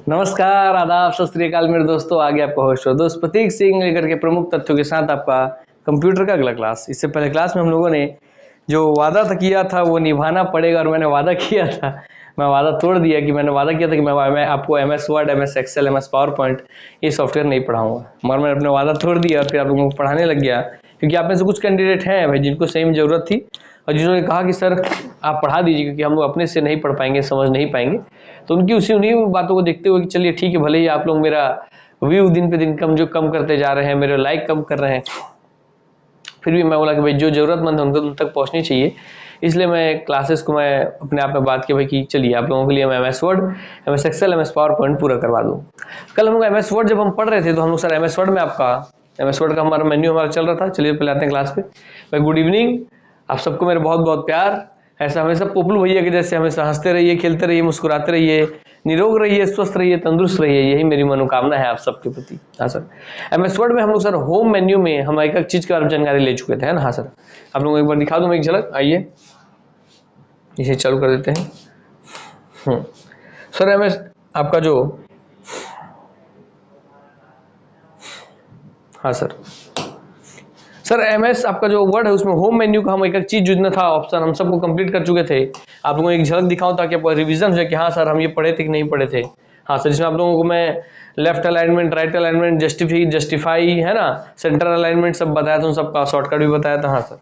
नमस्कार, आदाब, सत श्री अकाल मेरे दोस्तों। आगे आपका होस्ट दोस्त प्रतीक सिंह लेकर के प्रमुख तथ्यों के साथ आपका कंप्यूटर का अगला क्लास। इससे पहले क्लास में हम लोगों ने जो वादा किया था वो निभाना पड़ेगा, और मैंने वादा किया था, मैं वादा तोड़ दिया कि मैंने वादा किया था कि मैं आपको MS Word, MS Excel, MS PowerPoint ये सॉफ्टवेयर नहीं पढ़ाऊंगा, मगर मैंने अपने वादा तोड़ दिया और फिर आप लोगों को पढ़ाने लग गया। क्योंकि आप में से कुछ कैंडिडेट हैं भाई जिनको सही में ज़रूरत थी और जिन्होंने कहा कि सर आप पढ़ा दीजिए क्योंकि हम लोग अपने से नहीं पढ़ पाएंगे, समझ नहीं पाएंगे। तो उनकी उन्हीं बातों को देखते हुए कि चलिए ठीक है, भले ही आप लोग मेरा व्यू दिन पे दिन कम करते जा रहे हैं, मेरे लाइक कम कर रहे हैं, फिर भी मैं बोला कि भाई जो ज़रूरतमंद है उन तक पहुंचनी चाहिए। इसलिए मैं क्लासेस को मैं अपने आप में बात की भाई कि चलिए आप लोगों के लिए मैं MS Word, MS Excel, MS PowerPoint पूरा करवा दूँ। कल हम लोग MS वर्ड जब हम पढ़ रहे थे तो हम लोग सर MS वर्ड में आपका MS वर्ड का हमारा मेन्यू हमारा चल रहा था। चलिए पहले आते हैं क्लास पे। भाई गुड इवनिंग, आप सबको मेरे बहुत बहुत प्यार। ऐसा हमेशा पोपलू भैया के जैसे हमेशा हंसते रहिए, खेलते रहिए, मुस्कुराते रहिए, निरोग रहिए, स्वस्थ रहिए, तंदुरुस्त रहिए, यही मेरी मनोकामना है आप सबके प्रति। हाँ सर, MS वर्ड में हम लोग सर होम मेन्यू में हम एक एक चीज़ के बारे में जानकारी ले चुके थे, है ना। हाँ सर, आप लोगों को एक बार दिखा दूँ मैं एक झलक। आइए इसे चालू कर देते हैं। सर MS आपका जो, हाँ सर MS आपका जो वर्ड है उसमें होम मेन्यू का हम एक एक चीज जितना था ऑप्शन हम सबको कंप्लीट कर चुके थे। आप लोगों को एक झलक दिखाऊं ताकि आपको रिवीजन हो जाए कि हाँ सर हम ये पढ़े थे कि नहीं पढ़े थे। हाँ सर, जिसमें आप लोगों को मैं left alignment, right alignment, justify है ना, सेंटर अलाइनमेंट सब बताया था, उन सबका शॉर्टकट भी बताया था। हाँ sir,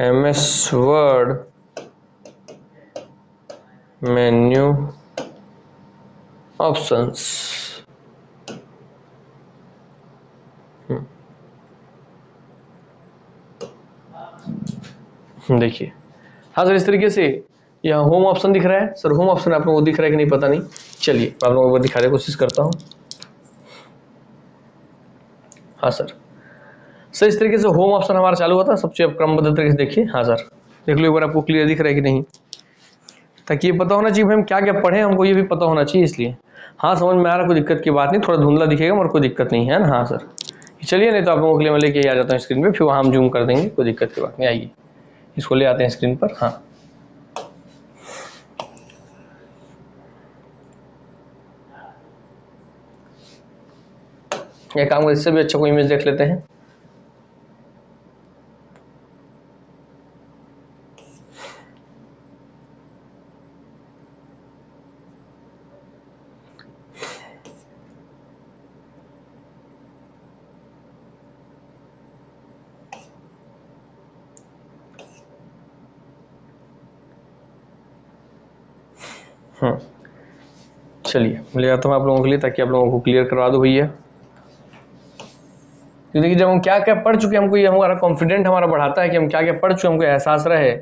MS word menu options. देखिए, हाँ सर, इस तरीके से यहाँ होम ऑप्शन दिख रहा है। सर होम ऑप्शन आप लोगों को दिख रहा है कि नहीं पता नहीं, चलिए आप लोगों को दिखाने की कोशिश करता हूँ। हाँ सर, इस तरीके से होम ऑप्शन हमारा चालू हुआ था। सबसे अब क्रमबद्ध तरीके से देखिए। हाँ सर, देख लो एक बार आपको क्लियर दिख रहा है कि नहीं, ताकि ये पता होना चाहिए भाई हम क्या क्या पढ़े, हमको ये भी पता होना चाहिए। इसलिए हाँ समझ में आ रहा, कोई दिक्कत की बात नहीं, थोड़ा धुंधला दिखेगा मगर कोई दिक्कत नहीं है ना। हाँ सर, चलिए, नहीं तो आप लोगों के लिए मैं लेके आ जाता हूँ स्क्रीन पे, फिर वहाँ हम जूम कर देंगे, कोई दिक्कत की बात नहीं। आइए इसको ले आते हैं स्क्रीन पर। हाँ ये काम इससे भी अच्छा कोई इमेज देख लेते हैं। चलिए ले आता हूँ आप लोगों के लिए ताकि आप लोगों को क्लियर करवा दो भैया। क्योंकि जब हम क्या क्या पढ़ चुके हमको ये हमारा कॉन्फिडेंट हमारा बढ़ाता है कि हम क्या क्या पढ़ चुके, हमको एहसास रहे।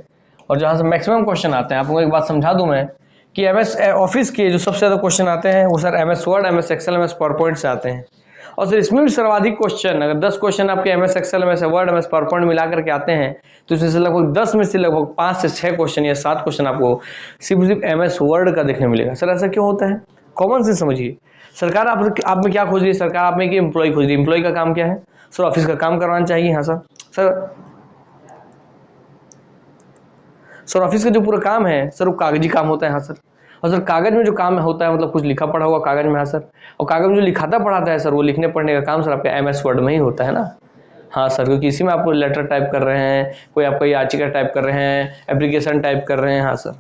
और जहाँ से मैक्सिमम क्वेश्चन आते हैं, आप लोगों को एक बात समझा दूं मैं कि MS ऑफिस के जो सबसे ज़्यादा क्वेश्चन आते हैं वो sir MS Word, MS Excel, MS PowerPoint से आते हैं। और सर इसमें भी सर्वाधिक क्वेश्चन, अगर 10 क्वेश्चन आपके MS Excel, MS Word, MS PowerPoint मिला करके आते हैं तो इसमें से लगभग 10 में से लगभग 5 से 6 क्वेश्चन या 7 क्वेश्चन आपको सिर्फ MS वर्ड का देखने मिलेगा। सर ऐसा क्यों होता है? कॉमन से समझिए। सरकार आप में क्या खोज रही है? सरकार आप में कि एम्प्लॉय खोज रही है। एम्प्लॉय का काम क्या है? सर ऑफिस का काम करवाना चाहिए। हाँ सर ऑफिस का जो पूरा काम है सर वो कागजी काम होता है। हाँ सर, और सर कागज में जो काम होता है मतलब कुछ लिखा पढ़ा हुआ कागज में। हाँ सर, और कागज में जो लिखाता पढ़ाता है सर वो लिखने पढ़ने का काम सर आपका MS वर्ड में ही होता है ना। हाँ सर, क्योंकि इसी में आप लेटर टाइप कर रहे हैं, कोई आपका याचिका टाइप कर रहे हैं, एप्लीकेशन टाइप कर रहे हैं। हाँ सर,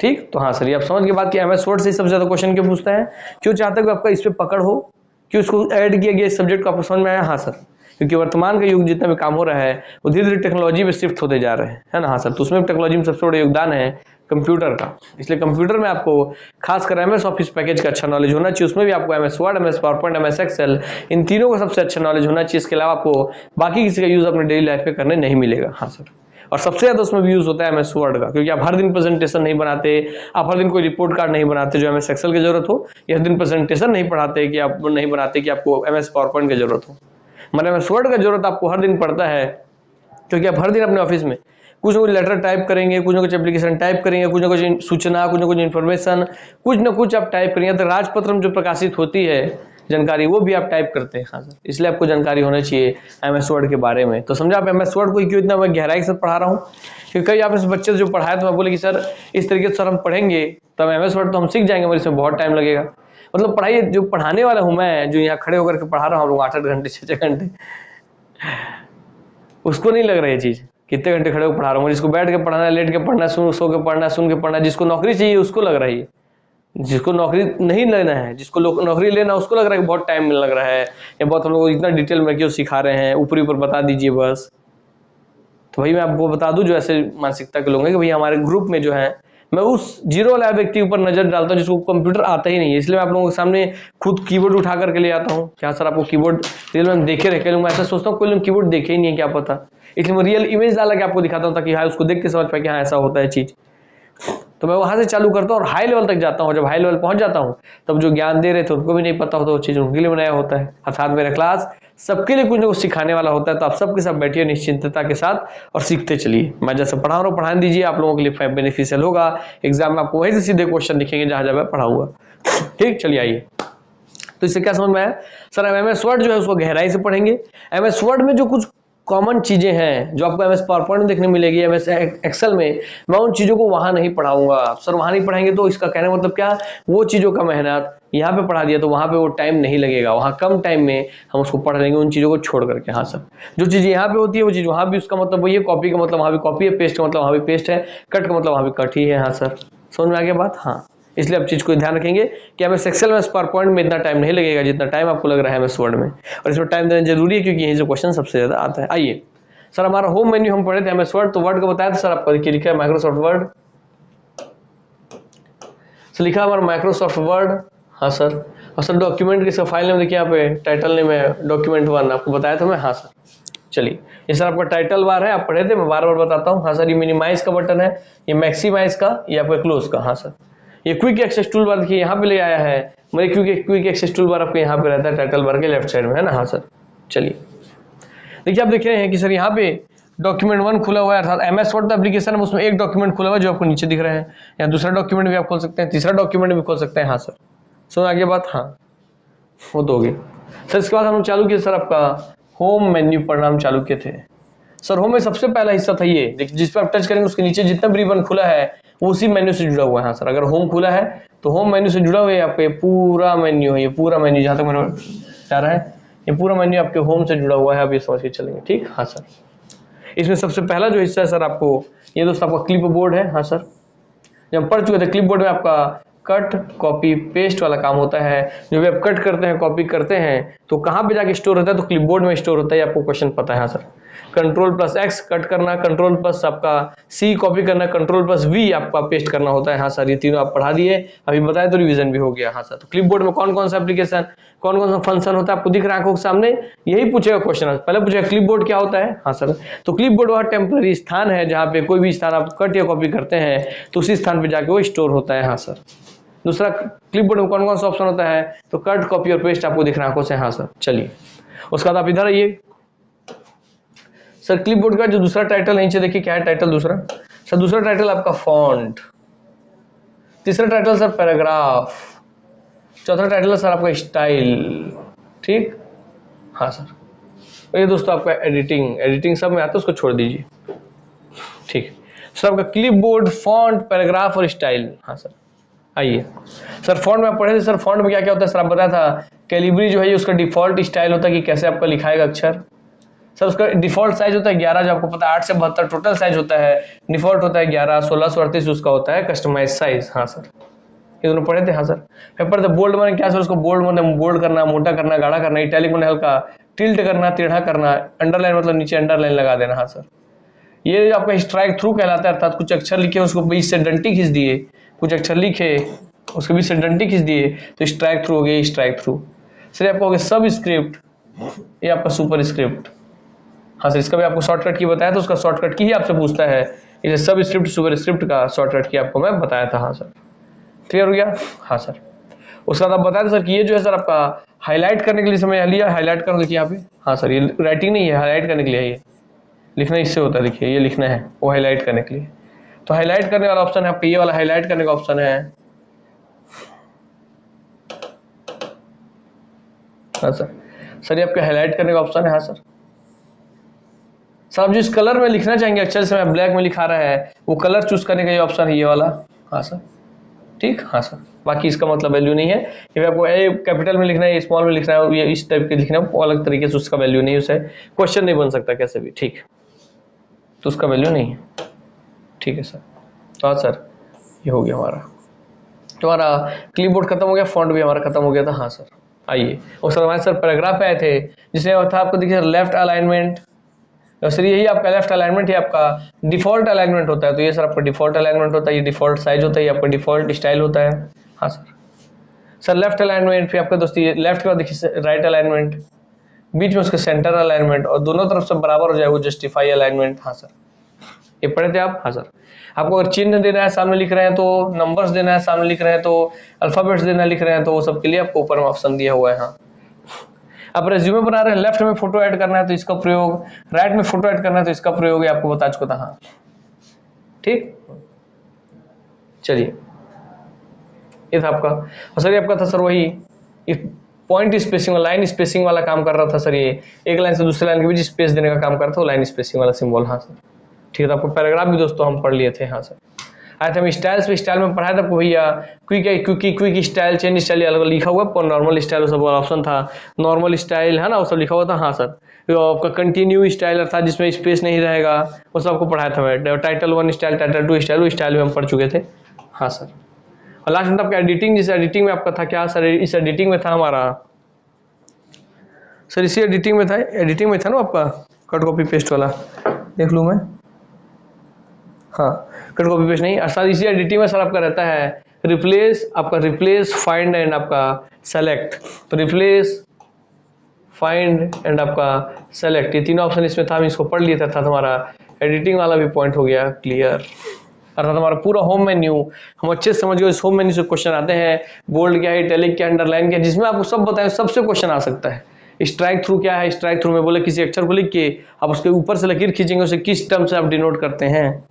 ठीक। तो हाँ सर, ये आप समझ के बाद कि MS वर्ड से सबसे ज्यादा क्वेश्चन क्यों पूछता है, क्यों चाहता है कि आपका इस पर पकड़ हो, क्यों इसको ऐड किया गया इस सब्जेक्ट को, आपको समझ में आया। हाँ सर, क्योंकि वर्तमान का युग जितना भी काम हो रहा है वो धीरे धीरे टेक्नोलॉजी में शिफ्ट होते जा रहे हैं, है ना। हाँ सर, तो उसमें टेक्नोलॉजी में सबसे बड़ा योगदान है कंप्यूटर का। इसलिए कंप्यूटर में आपको खासकर MS ऑफिस पैकेज का अच्छा नॉलेज होना चाहिए। उसमें भी आपको MS Word, MS PowerPoint, MS Excel, इन तीनों का सबसे अच्छा नॉलेज होना चाहिए। इसके अलावा आपको बाकी किसी का यूज अपने डेली लाइफ में करने नहीं मिलेगा। हाँ सर, और सबसे ज्यादा उसमें भी यूज होता है MS वर्ड का, क्योंकि आप हर दिन प्रेजेंटेशन नहीं बनाते, आप हर दिन कोई रिपोर्ट कार्ड नहीं बनाते जो MS एक्सेल की जरूरत हो, या हर दिन प्रेजेंटेशन नहीं पढ़ाते कि आप नहीं बनाते कि आपको MS पावर पॉइंट की जरूरत हो। मतलब MS वर्ड का जरूरत आपको हर दिन पड़ता है, क्योंकि आप हर दिन अपने ऑफिस में कुछ ना कुछ लेटर टाइप करेंगे, कुछ ना कुछ एप्लीकेशन टाइप करेंगे, कुछ ना कुछ सूचना, कुछ ना कुछ इन्फॉर्मेशन, कुछ ना कुछ आप टाइप करेंगे। तो राजपत्र जो प्रकाशित होती है जानकारी वो भी आप टाइप करते हैं। हाँ सर, इसलिए आपको जानकारी होना चाहिए MS वर्ड के बारे में। तो समझा आप MS वर्ड को क्यों इतना मैं गहराई से पढ़ा रहा हूँ, क्योंकि कई आप इस बच्चे से जो पढ़ाया तो मैं बोले कि सर इस तरीके से सर हम पढ़ेंगे तो MS वर्ड तो हम सीख जाएंगे, मगर इसमें बहुत टाइम लगेगा। मतलब पढ़ाई जो पढ़ाने वाला हूँ मैं, जो यहाँ खड़े होकर के पढ़ा रहा हूँ लोग 8-8 घंटे 6-6 घंटे, उसको नहीं लग रहा है चीज कितने घंटे खड़े होकर पढ़ा रहा हूँ। जिसको बैठ के पढ़ना है, लेट के पढ़ना, सो के पढ़ना, सुन के पढ़ना, जिसको नौकरी चाहिए उसको लग रहा है, जिसको नौकरी नहीं लेना है, जिसको नौकरी लेना उसको लग रहा है कि बहुत टाइम लग रहा है, या बहुत हम लोग इतना डिटेल में क्यों सिखा रहे हैं, ऊपरी ऊपर बता दीजिए बस। तो भाई मैं आपको बता दूं जो ऐसे मानसिकता के लोग हैं कि भाई हमारे ग्रुप में जो है, मैं उस जीरो वाला व्यक्ति ऊपर नजर डालता हूँ जिसको कंप्यूटर आता ही नहीं है। इसलिए मैं आप लोगों के सामने खुद कीबोर्ड उठा करके ले आता हूँ। क्या सर आपको कीबोर्ड रियल में देखे रखे लोग? मैं ऐसा सोचता हूँ कोई लोग कीबोर्ड देखे ही नहीं है, क्या पता, इसलिए मैं रियल इमेज डाला के आपको दिखाता हूँ ताकि हाँ उसको देख के समझ पाए कि हाँ ऐसा होता है चीज। तो मैं वहां से चालू करता हूँ और हाई लेवल तक जाता हूँ। जब हाई लेवल पहुंच जाता हूँ तब जो ज्ञान दे रहे थे उनको भी नहीं पता होता, वो चीज उनके लिए बनाया होता है। अर्थात मेरा क्लास सबके लिए कुछ ना कुछ सिखाने वाला होता है। तो आप सबके साथ बैठिए निश्चिंतता के साथ और सीखते चलिए। मैं जैसे पढ़ा रहा हूँ पढ़ाने दीजिए, आप लोगों के लिए बेनिफिशियल होगा। एग्जाम में आपको वहीं से सीधे क्वेश्चन दिखेंगे जहां जहां मैं पढ़ाऊंगा। ठीक, चलिए आइए। तो इससे क्या समझ में आया सर? MS वर्ड जो है उसको गहराई से पढ़ेंगे। MS वर्ड में जो कुछ कॉमन चीजें हैं जो आपको MS पावरपॉइंट में देखने मिलेगी, MS एक्सेल में, मैं उन चीजों को वहां नहीं पढ़ाऊंगा। सर वहां नहीं पढ़ाएंगे तो इसका कहने का मतलब क्या, वो चीजों का मेहनत यहाँ पे पढ़ा दिया तो वहां पे वो टाइम नहीं लगेगा, वहां कम टाइम में हम उसको पढ़ लेंगे उन चीजों को छोड़ करके। हाँ सर, जो चीज यहाँ पे होती है वो चीज वहां भी, उसका मतलब वही है। कॉपी का मतलब वहां भी कॉपी है, पेस्ट का मतलब वहां भी पेस्ट है, कट का मतलब वहां भी कट ही है। हाँ सर, समझ में आ गया बात? हाँ, इसलिए आप चीज को ध्यान रखेंगे कि MS एक्सेल में पावरपॉइंट में इतना टाइम नहीं लगेगा जितना टाइम आपको लग रहा है MS वर्ड में। और इसमें टाइम देना जरूरी है क्योंकि यही जो क्वेश्चन सबसे ज्यादा आता है। आइए सर, हमारा होम मेन्यू हम पढ़े थे MS वर्ड, तो वर्ड को बताया था सर आपको, देखिए लिखा है माइक्रोसॉफ्ट वर्ड। तो लिखा हमारा माइक्रोसॉफ्ट वर्ड। हाँ सर, और सर डॉक्यूमेंट किसका फाइल नेम देखिए यहाँ पे, टाइटल नेम है डॉक्यूमेंट 1, आपको बताया था मैं। हाँ सर, चलिए ये सर आपका टाइटल बार है, आप पढ़े थे, मैं बार बार बताता हूँ। हाँ सर, ये मिनिमाइज का बटन है, ये मैक्सिमाइज का, ये आपका क्लोज का। हाँ सर, ये क्विक एक्सेस टूल बार देखिए यहाँ पे ले आया है, मेरे क्विक एक्सेस टूल बार आपको यहाँ पे रहता है टाइटल बार के लेफ्ट साइड में, है ना। हाँ सर, चलिए देखिए आप देख रहे हैं कि सर यहाँ पे डॉक्यूमेंट 1 खुला हुआ है, अर्थात MS वर्ड एप्लीकेशन है, उसमें एक डॉक्यूमेंट खुला हुआ है जो आपको नीचे दिख रहा है। या दूसरा डॉक्यूमेंट भी आप खोल सकते हैं, तीसरा डॉक्यूमेंट भी खोल सकते हैं। हाँ सर, समझ आगे बात? हाँ, वो तो होगी सर। इसके बाद हम चालू किए सर आपका होम मेन्यू पढ़ना हम चालू किए थे सर। होम में सबसे पहला हिस्सा था ये, देखिए जिस पर आप टच करेंगे उसके नीचे जितना भी रिबन खुला है वो उसी मेन्यू से जुड़ा हुआ है। हाँ सर, अगर होम खुला है तो होम मेन्यू से जुड़ा हुआ है आपका ये पूरा मेन्यू है, ये पूरा मेन्यू जहां तक मेरा जा रहा है, ये पूरा मेन्यू आपके होम से जुड़ा हुआ है, आप ये समझ के चलेंगे। ठीक, हाँ सर। इसमें सबसे पहला जो हिस्सा है सर आपको, ये दोस्त आपका क्लिप बोर्ड है। हाँ सर, जब पढ़ चुके थे क्लिप बोर्ड में आपका कट कॉपी पेस्ट वाला काम होता है। जो भी आप कट करते हैं कॉपी करते हैं तो कहाँ पे जाके स्टोर होता है, तो क्लिपबोर्ड में स्टोर होता है, आपको क्वेश्चन पता है। हाँ सर, Ctrl+X कट करना, Ctrl+ आपका C कॉपी करना, Ctrl+V आपका पेस्ट करना होता है। हाँ सर, ये तीनों आप पढ़ा दिए, अभी बताए तो रिवीजन भी हो गया। हाँ सर, तो क्लिपबोर्ड में कौन कौन सा एप्लीकेशन, कौन कौन सा फंक्शन होता है आपको दिख रहा है आंखों के सामने, यही पूछेगा क्वेश्चन। पहले पूछेगा क्लिपबोर्ड क्या होता है। हाँ सर, तो क्लिपबोर्ड वह टेम्पररी स्थान है जहाँ पे कोई भी स्थान आप कट या कॉपी करते हैं तो उसी स्थान पे जाके वो स्टोर होता है। हाँ सर, दूसरा क्लिपबोर्ड में कौन कौन सा ऑप्शन होता है, तो कट कॉपी और पेस्ट आपको दिख रहा है आंखों से। हाँ सर, चलिए उसके बाद आप इधर आइए सर। क्लिपबोर्ड का जो दूसरा टाइटल है नीचे देखिए, क्या है टाइटल दूसरा सर? दूसरा टाइटल आपका फॉन्ट, तीसरा टाइटल सर पैराग्राफ, चौथा टाइटल है सर आपका स्टाइल। ठीक, हाँ सर। ये दोस्तों आपका एडिटिंग सब में आता है, उसको छोड़ दीजिए। ठीक सर, आपका क्लिपबोर्ड, फॉन्ट, पैराग्राफ और स्टाइल। हाँ सर, आइए सर। फॉन्ट में आप पढ़े थे सर, फॉन्ट में क्या क्या होता है सर? आप बताया था कैलिब्री जो है उसका डिफॉल्ट स्टाइल होता है कि कैसे आपका लिखाएगा अक्षर। सर उसका डिफॉल्ट साइज होता है 11, जो आपको पता है 8 से 72 टोटल साइज होता है, डिफॉल्ट होता है 11, 1638 उसका होता है कस्टमाइज साइज। हाँ सर, ये दोनों पढ़े थे। हाँ सर, पेपर थे। बोल्ड मैंने क्या सर? उसको बोल्ड मैंने बोल्ड करना, मोटा करना, गाढ़ा करना, इटैलिक मैंने हल्का टिल्ट करना, टेढ़ा करना, अंडरलाइन मतलब नीचे अंडरलाइन लगा देना। हाँ सर, ये आपका स्ट्राइक थ्रू कहलाता है, अर्थात कुछ अक्षर लिखे उसको बीच से डंटी खींच दिए, कुछ अक्षर लिखे उसके बीच से डंटी खींच दिए तो स्ट्राइक थ्रू हो गया। स्ट्राइक थ्रू सर आपको हो गया सब स्क्रिप्ट, ये आपका सुपर स्क्रिप्ट। हाँ सर, इसका भी आपको शॉर्टकट की बताया था, उसका शॉर्टकट की ही आपसे पूछता है, इसे सब स्क्रिप्ट सुपर स्क्रिप्ट का शॉर्टकट की आपको मैं बताया था। हाँ सर, क्लियर हो गया? हाँ सर, उसके बाद आप बताया था सर कि ये जो है सर आपका हाईलाइट करने के लिए समय लिया, हाईलाइट कर देखिए यहाँ पे। हाँ सर, ये राइटिंग नहीं है, हाईलाइट करने के लिए है, ये लिखना इससे होता है, देखिए ये लिखना है वो हाईलाइट करने के लिए। तो हाईलाइट करने वाला ऑप्शन है आपका, ये वाला हाईलाइट करने का ऑप्शन है। हाँ सर। सर ये आपका हाईलाइट करने का ऑप्शन है। हाँ सर। सर आप जिस कलर में लिखना चाहेंगे, अक्षर से मैं ब्लैक में लिखा रहा है, वो कलर चूज करने का ये ऑप्शन है, ये वाला। हाँ सर। ठीक। हाँ सर। बाकी इसका मतलब वैल्यू नहीं है कि आपको ए कैपिटल में लिखना है, स्मॉल में लिखना है, ये इस टाइप के लिखना है, वो अलग तरीके से उसका वैल्यू नहीं है, उसे क्वेश्चन नहीं बन सकता कैसे भी। ठीक, तो उसका वैल्यू नहीं है। ठीक है सर। हाँ सर, ये हो गया हमारा। तो हमारा क्लिपबोर्ड खत्म हो गया, फॉन्ट भी हमारा खत्म हो गया था। हाँ सर। आइए, और सर हमारे सर पैराग्राफ पे आए थे, जिसमें था आपको देखिए लेफ्ट अलाइनमेंट। तो सर यही आपका लेफ्ट अलाइनमेंट ही आपका डिफॉल्ट अलाइनमेंट होता है। तो ये सर आपका डिफॉल्ट अलाइनमेंट होता है, ये डिफॉल्ट साइज होता है, ये आपका डिफॉल्ट स्टाइल होता है। हाँ सर। सर लेफ्ट अलाइनमेंट फिर आपका दोस्ती लेफ्ट के बाद देखिए राइट अलाइनमेंट, बीच में उसका सेंटर अलाइनमेंट, और दोनों तरफ से बराबर हो जाए वो जस्टिफाई अलाइनमेंट। हाँ सर, ये पढ़े थे आप। हाँ सर। आपको अगर चिन्ह देना है, सामने लिख रहे हैं तो, नंबर्स देना है, सामने लिख रहे हैं तो, अल्फाबेट्स देना लिख रहे हैं तो, वो सब के लिए आपको ऊपर में ऑप्शन दिया हुआ है। हाँ, आप रेज्यूमे बना रहे हैं, लेफ्ट में फोटो ऐड करना है तो इसका प्रयोग, राइट में फोटो ऐड करना है तो इसका प्रयोग है, आपको बता चुका था। हाँ ठीक, चलिए ये था आपका। और सर ये आपका था सर वही पॉइंट स्पेसिंग वाला, लाइन स्पेसिंग वाला काम कर रहा था सर। ये एक लाइन से दूसरे लाइन के बीच स्पेस देने का काम करता है वो लाइन स्पेसिंग वाला सिंबल। हाँ सर। ठीक है, तो आपको पैराग्राफ भी दोस्तों हम पढ़ लिए थे। हाँ सर। आए थे हम स्टाइल्स पे, स्टाइल में पढ़ाया था आपको भैया क्विक स्टाइल, चेंज स्टाइल अलग लिखा हुआ है, नॉर्मल स्टाइल सब ऑप्शन था, नॉर्मल स्टाइल है ना, वो सब लिखा हुआ था। हाँ सर। तो आपका कंटिन्यू स्टाइल था जिसमें स्पेस नहीं रहेगा, वो सब आपको पढ़ाया था मैं। टाइटल 1 स्टाइल, टाइटल 2 स्टाइल, वो स्टाइल में हम पढ़ चुके थे। हाँ सर। और लास्ट में आपका एडिटिंग, जिस एडिटिंग में आपका था क्या सर, इस एडिटिंग में था हमारा सर, इसी एडिटिंग में था, एडिटिंग में था ना आपका कट कॉपी पेस्ट वाला, देख लूँ मैं। हाँ, कट कॉपी पेस्ट नहीं सर, इसी एडिटिंग में सर आपका रहता है रिप्लेस, आपका रिप्लेस, फाइंड एंड आपका सेलेक्ट। तो रिप्लेस, फाइंड एंड आपका सेलेक्ट, ये तीनों ऑप्शन इसमें था, हम इसको पढ़ लिया था। हमारा एडिटिंग वाला भी पॉइंट हो गया क्लियर। अर्थात हमारा पूरा होम मेन्यू हम अच्छे से समझ गए। इस होम मेन्यू से क्वेश्चन आते हैं, बोल्ड क्या है, इटैलिक क्या, अंडरलाइन क्या, जिसमें आपको सब बताएं, सबसे क्वेश्चन आ सकता है। स्ट्राइक थ्रू क्या है, स्ट्राइक थ्रू में बोले किसी अक्षर को लिख के आप उसके ऊपर से लकीर खींचेंगे, उसे किस टर्म से आप डिनोट करते हैं,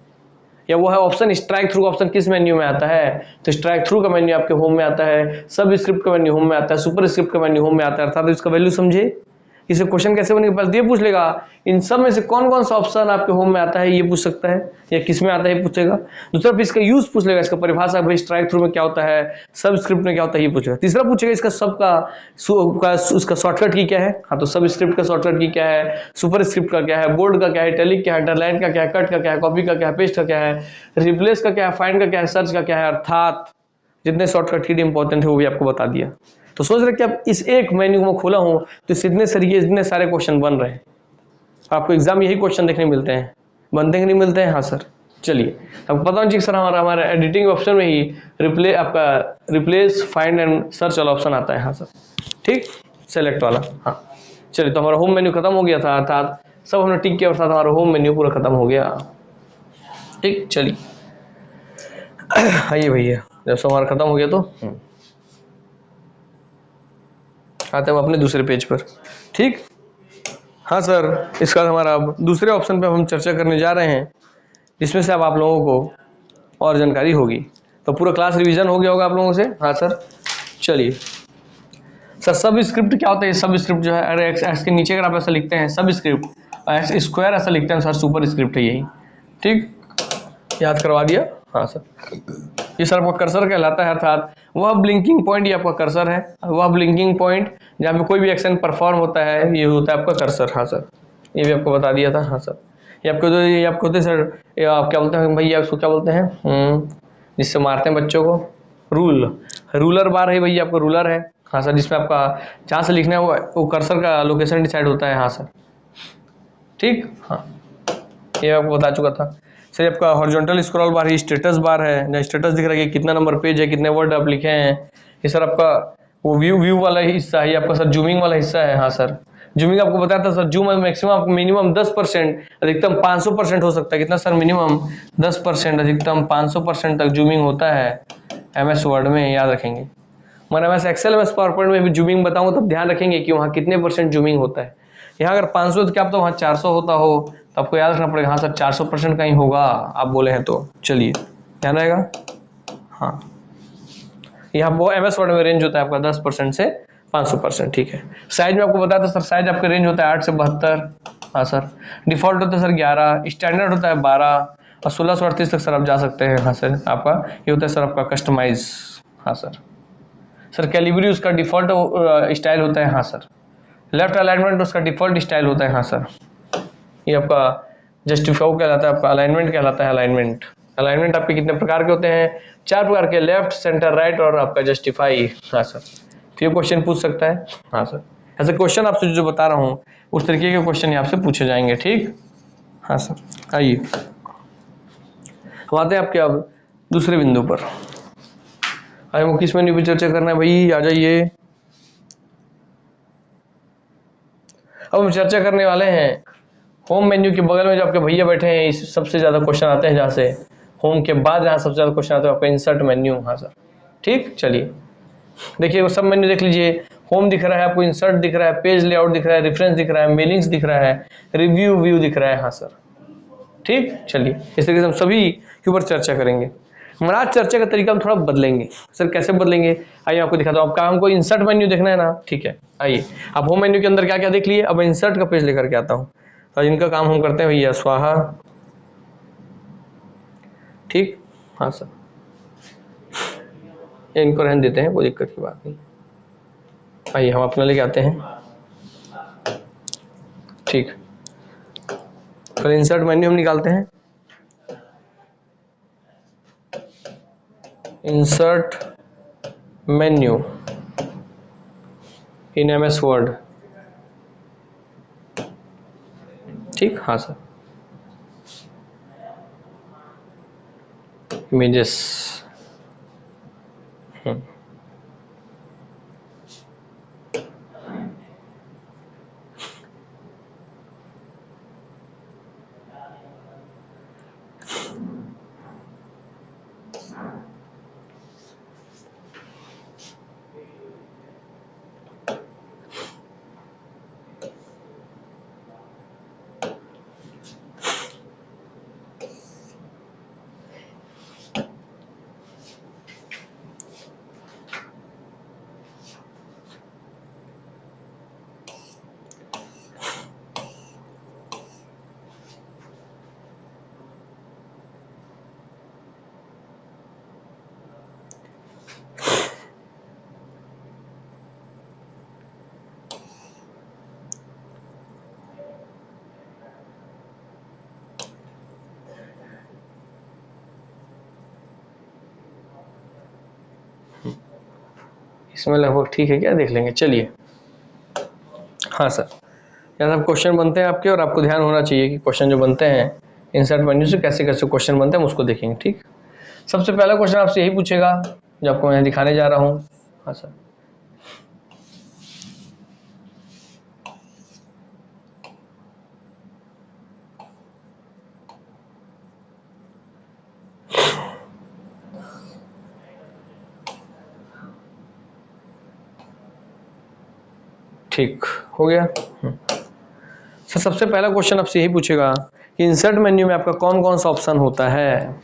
या वो है ऑप्शन स्ट्राइक थ्रू का ऑप्शन किस मेन्यू में आता है। तो स्ट्राइक थ्रू का मेन्यू आपके होम में आता है, सब स्क्रिप्ट का मेन्यू होम में आता है, सुपर स्क्रिप्ट का मेन्यू होम में आता है। अर्थात इसका वैल्यू समझे, इसे क्वेश्चन कैसे बनेगा, पहले ये पूछ लेगा इन सब में से कौन कौन सा ऑप्शन आपके होम में आता है, ये पूछ सकता है, या किस में आता है ये पूछेगा। दूसरा फिर इसका यूज पूछ लेगा, इसका परिभाषा, भाई स्ट्राइक थ्रू में क्या होता है, सब स्क्रिप्ट में क्या होता है, ये पूछेगा। तीसरा पूछेगा इसका सब का उसका शॉर्टकट की क्या है। हाँ, तो सब स्क्रिप्ट का शॉर्टकट की क्या है, सुपर स्क्रिप्ट का क्या है, बोल्ड का क्या है, इटैलिक क्या है, अंडरलाइन का क्या है, कट का क्या है, कॉपी का क्या है, पेस्ट का क्या है, रिप्लेस का क्या है, फाइंड का क्या है, सर्च का क्या है। अर्थात जितने शॉर्टकट की इंपॉर्टेंट है वो भी आपको बता दिया। तो सोच रहे कि आप इस एक मेन्यू में खोला हूं तो इतने सारे क्वेश्चन बन रहे हैं, आपको एग्जाम यही क्वेश्चन देखने मिलते हैं, बनते कि नहीं मिलते हैं। हाँ सर। चलिए, आपको पता होना चाहिए सर हमारा एडिटिंग ऑप्शन में ही रिप्लेस, फाइंड एंड सर्च वाला ऑप्शन आता है। हाँ सर। ठीक, सेलेक्ट वाला। हाँ चलिए, तो हमारा होम मेन्यू खत्म हो गया था, अर्थात सब हमने टिक किया, अर्थात हमारा होम मेन्यू पूरा खत्म हो गया। ठीक, चलिए आइए भैया, जब सब हमारा खत्म हो गया तो आते हैं हम अपने दूसरे पेज पर। ठीक। हाँ सर, इसका हमारा अब दूसरे ऑप्शन पे हम चर्चा करने जा रहे हैं, जिसमें से अब आप लोगों को और जानकारी होगी। तो पूरा क्लास रिवीजन हो गया होगा आप लोगों से। हाँ सर। चलिए सर, सब स्क्रिप्ट क्या होता है। सब स्क्रिप्ट जो है, अरे एक्स के नीचे अगर आप ऐसा लिखते हैं सब स्क्रिप्ट, एक्स स्क्वायर ऐसा लिखते हैं सर, सुपर स्क्रिप्ट है यही। ठीक, याद करवा दिया। हाँ सर, ये सर आपका कर्सर कहलाता है, अर्थात वह ब्लिंकिंग पॉइंट, ये आपका कर्सर है, वह ब्लिंकिंग पॉइंट जहाँ पे कोई भी एक्शन परफॉर्म होता है, ये होता है आपका कर्सर। हाँ सर, ये भी आपको बता दिया था। हाँ सर, ये आपको होते सर, आप क्या बोलते हैं भैया, उसको क्या बोलते हैं जिससे मारते हैं बच्चों को, रूलर बार है भैया, आपको रूलर है। हाँ सर, जिसमें आपका जहाँ से लिखना है वो कर्सर का लोकेशन डिसाइड होता है। हाँ सर। ठीक। हाँ, ये आपको बता चुका था सर। आपका हॉरिजॉन्टल स्क्रॉल बार ही स्टेटस बार है, जहाँ स्टेटस दिख रहा है कि कितना नंबर पेज है, कितने वर्ड आप लिखे हैं। ये सर आपका वो व्यू वाला हिस्सा है, आपका सर जूमिंग वाला हिस्सा है। हाँ सर, जूमिंग आपको बताया था सर, जूम मैक्सिमम मिनिमम 10%, अधिकतम 500% हो सकता है। कितना सर, मिनिमम 10%, अधिकतम 500% तक जूमिंग होता है MS वर्ड में, याद रखेंगे। मगर MS एक्सेल, MS पावरपॉइंट में भी जूमिंग बताऊंगा तब ध्यान रखेंगे कि वहाँ कितने % जूमिंग होता है। यहाँ अगर 500 तो क्या पता वहाँ 400 होता हो, तो आपको याद रखना पड़ेगा। हाँ सर, 400% का ही होगा आप बोले हैं तो। चलिए, ध्यान रहेगा। हाँ, यहाँ वो MS वर्ड में रेंज होता है आपका 10% से 500%, ठीक है। साइज में आपको बताया था सर, साइज आपका रेंज होता है 8 से 72। हाँ सर। डिफॉल्ट होता है सर 11, स्टैंडर्ड होता है 12 और 1638 तक सर आप जा सकते हैं। हाँ सर, आपका ये होता है सर आपका कस्टमाइज। हाँ सर। सर कैलिबरी उसका डिफॉल्ट स्टाइल होता है। हाँ सर। लेफ्ट अलाइनमेंट उसका डिफॉल्ट स्टाइल होता है। हाँ सर। ये आपका जस्टिफाई कहलाता है, आपका अलाइनमेंट कहलाता है। अलाइनमेंट अलाइनमेंट आपके कितने प्रकार के होते हैं? 4 प्रकार के, लेफ्ट, सेंटर, राइट और आपका जस्टिफाई। हाँ सर। तो ये क्वेश्चन पूछ सकता है। हाँ सर। ऐसे क्वेश्चन आपसे जो बता रहा हूँ उस तरीके के क्वेश्चन यहाँ आपसे पूछे जाएंगे, ठीक। हाँ सर। आइए हम आते हैं आपके अब दूसरे बिंदु पर। आइए वो किस मेन्यू पर चर्चा करना है भाई, आ जाइए। अब हम चर्चा करने वाले हैं होम मेन्यू के बगल में जो आपके भैया बैठे हैं, इस सबसे ज्यादा क्वेश्चन आते हैं जहाँ से होम के बाद जहाँ सबसे ज्यादा क्वेश्चन आते हैं आपका इंसर्ट मेन्यू। हाँ सर, ठीक। चलिए देखिए वो सब मेन्यू देख लीजिए। होम दिख रहा है आपको, इंसर्ट दिख रहा है, पेज लेआउट दिख रहा है, रेफरेंस दिख रहा है, मेलिंग्स दिख रहा है, रिव्यू व्यू दिख रहा है। हाँ सर, ठीक। चलिए इस तरीके से हम सभी के ऊपर चर्चा करेंगे। हमारा आज चर्चा का तरीका हम थोड़ा बदलेंगे। सर कैसे बदलेंगे? आइए आपको दिखाता हूँ। आपका हमको इंसर्ट मेन्यू देखना है ना, ठीक है। आइए आप होम मेन्यू के अंदर क्या क्या देख लिए, अब इंसर्ट का पेज लेकर के आता हूँ। तो इनका काम हम करते हैं भैया स्वाहा, ठीक। हाँ सर, इनको रहने देते हैं, कोई दिक्कत की बात नहीं। आइए हम अपना लेके आते हैं, ठीक। फिर इंसर्ट मेन्यू हम निकालते हैं। इंसर्ट मेन्यू इन MS वर्ड, ठीक। हाँ सर। इमेजेस, इसमें लगभग ठीक है क्या, देख लेंगे। चलिए हाँ सर, यहाँ सब क्वेश्चन बनते हैं आपके, और आपको ध्यान होना चाहिए कि क्वेश्चन जो बनते हैं इंसर्ट मेन्यू से कैसे कैसे क्वेश्चन बनते हैं हम उसको देखेंगे, ठीक। सबसे पहला क्वेश्चन आपसे यही पूछेगा जो आपको मैं दिखाने जा रहा हूँ। हाँ सर, ठीक हो गया। सर सबसे पहला क्वेश्चन आपसे यही पूछेगा कि इंसर्ट मेन्यू में आपका कौन कौन सा ऑप्शन होता है।